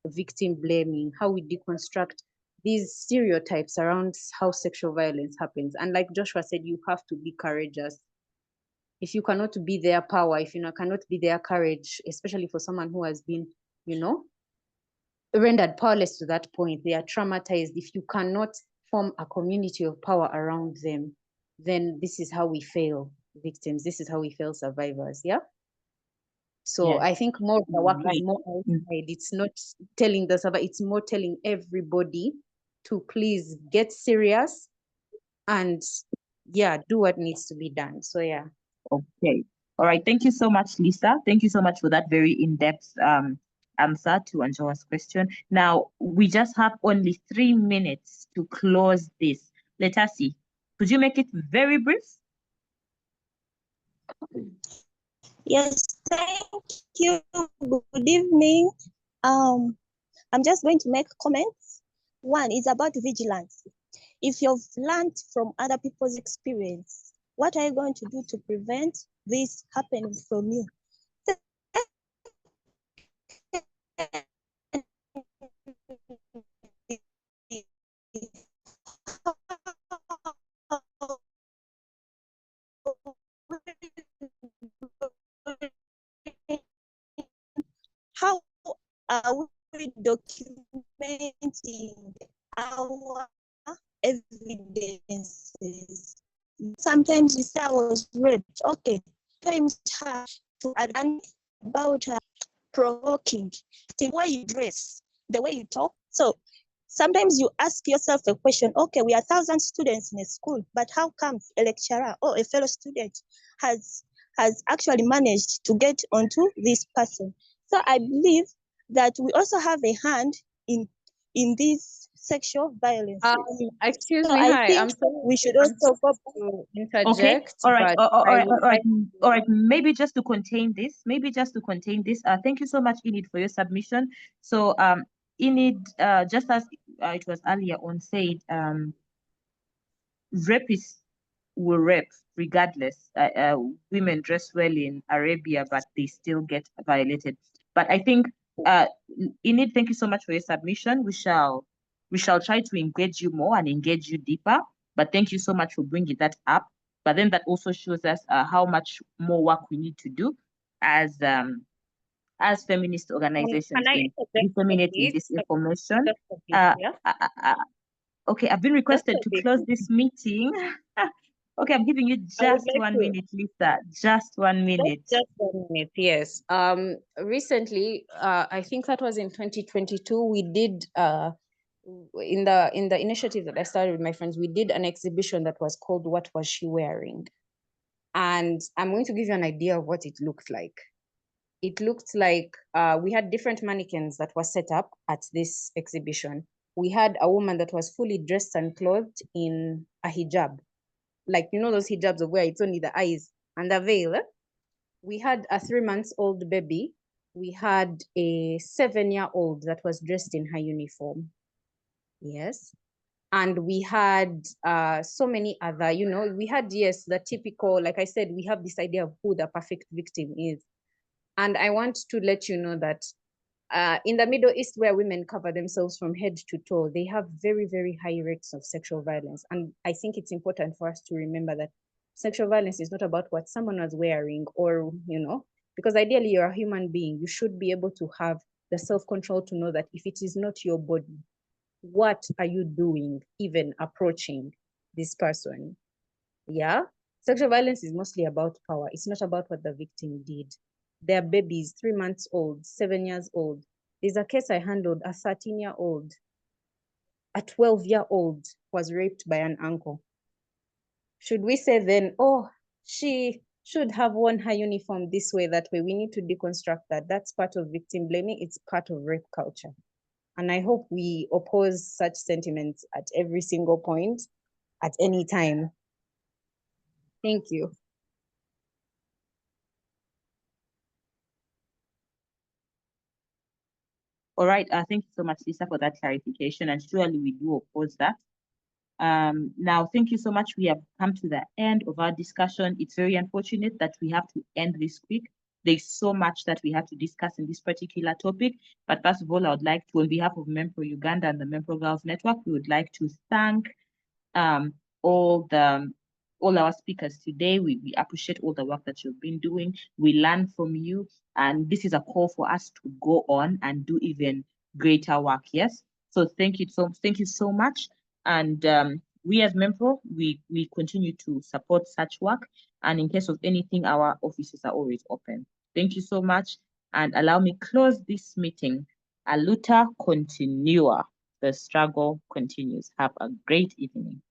victim blaming, how we deconstruct these stereotypes around how sexual violence happens. And like Joshua said, you have to be courageous. If you cannot be their power, if you cannot be their courage, especially for someone who has been, rendered powerless to that point, they are traumatized. If you cannot form a community of power around them, then this is how we fail victims. This is how we fail survivors. Yeah. So I think more of the work is more outside. It's not telling the survivor, it's more telling everybody to please get serious and do what needs to be done. So yeah. Okay. All right. Thank you so much, Lisa. Thank you so much for that very in-depth answer to Anjoa's question. Now, we just have only 3 minutes to close this. Let us see. Could you make it very brief? Yes, Thank you. Good evening. I'm just going to make comments. One is about vigilance. If you've learned from other people's experience, what are you going to do to prevent this happening from you? How are we documenting our evidences? Sometimes you say I was raped. Okay, times to add about provoking, the way you dress, the way you talk. So sometimes you ask yourself a question, okay, we are 1,000 students in a school, but how come a lecturer or a fellow student has actually managed to get onto this person? So I believe that we also have a hand in these sexual violence. Excuse So me, I hi, I'm think sorry we should also go to Okay, interject, all right, but all I right, would like all right. Maybe just to contain this, thank you so much, Enid, for your submission. So, Enid, just as it was earlier on said, rapists will rape regardless. Women dress well in Arabia, but they still get violated. But I think, Enid, thank you so much for your submission. We shall try to engage you more and engage you deeper. But thank you so much for bringing that up. But then that also shows us how much more work we need to do as feminist Can organizations I in interject a disseminating bit? this information. Just a bit, Uh, yeah? uh, uh, uh, okay, I've been Just requested a to bit. close this meeting. Okay, I'm giving you I would just like 1 to minute, Lisa. Just 1 minute. just 1 minute, yes. Recently, I think that was in 2022, we did in the initiative that I started with my friends, we did an exhibition that was called What Was She Wearing? And I'm going to give you an idea of what it looked like. It looked like we had different mannequins that were set up at this exhibition. We had a woman that was fully dressed and clothed in a hijab, like, you know, those hijabs of where it's only the eyes and the veil. We had a 3-month-old baby. We had a 7-year-old that was dressed in her uniform. Yes. And we had so many other, you know, we had, yes, the typical, like I said, we have this idea of who the perfect victim is. And I want to let you know that in the Middle East, where women cover themselves from head to toe, they have very, very high rates of sexual violence. And I think it's important for us to remember that sexual violence is not about what someone was wearing or, you know, because ideally you're a human being. You should be able to have the self-control to know that if it is not your body, what are you doing even approaching this person? Yeah. Sexual violence is mostly about power. It's not about what the victim did. They're babies, 3 months old, 7 years old. There's a case I handled, a 13-year-old, a 12-year-old was raped by an uncle. Should we say then, oh, she should have worn her uniform this way, that way? We need to deconstruct that. That's part of victim blaming. It's part of rape culture. And I hope we oppose such sentiments at every single point, at any time. Thank you. All right. Thank you so much, Lisa, for that clarification. And surely we do oppose that. Now, thank you so much. We have come to the end of our discussion. It's very unfortunate that we have to end this quick. There's so much that we have to discuss in this particular topic. But first of all, I would like to, on behalf of Memprow Uganda and the Memprow Girls Network, we would like to thank um, all our speakers today. We appreciate all the work that you've been doing. We learn from you, and this is a call for us to go on and do even greater work. Yes. So thank you so much. And we as Memprow, we continue to support such work. And in case of anything, our offices are always open. Thank you so much. And allow me close this meeting. A luta continua. The struggle continues. Have a great evening.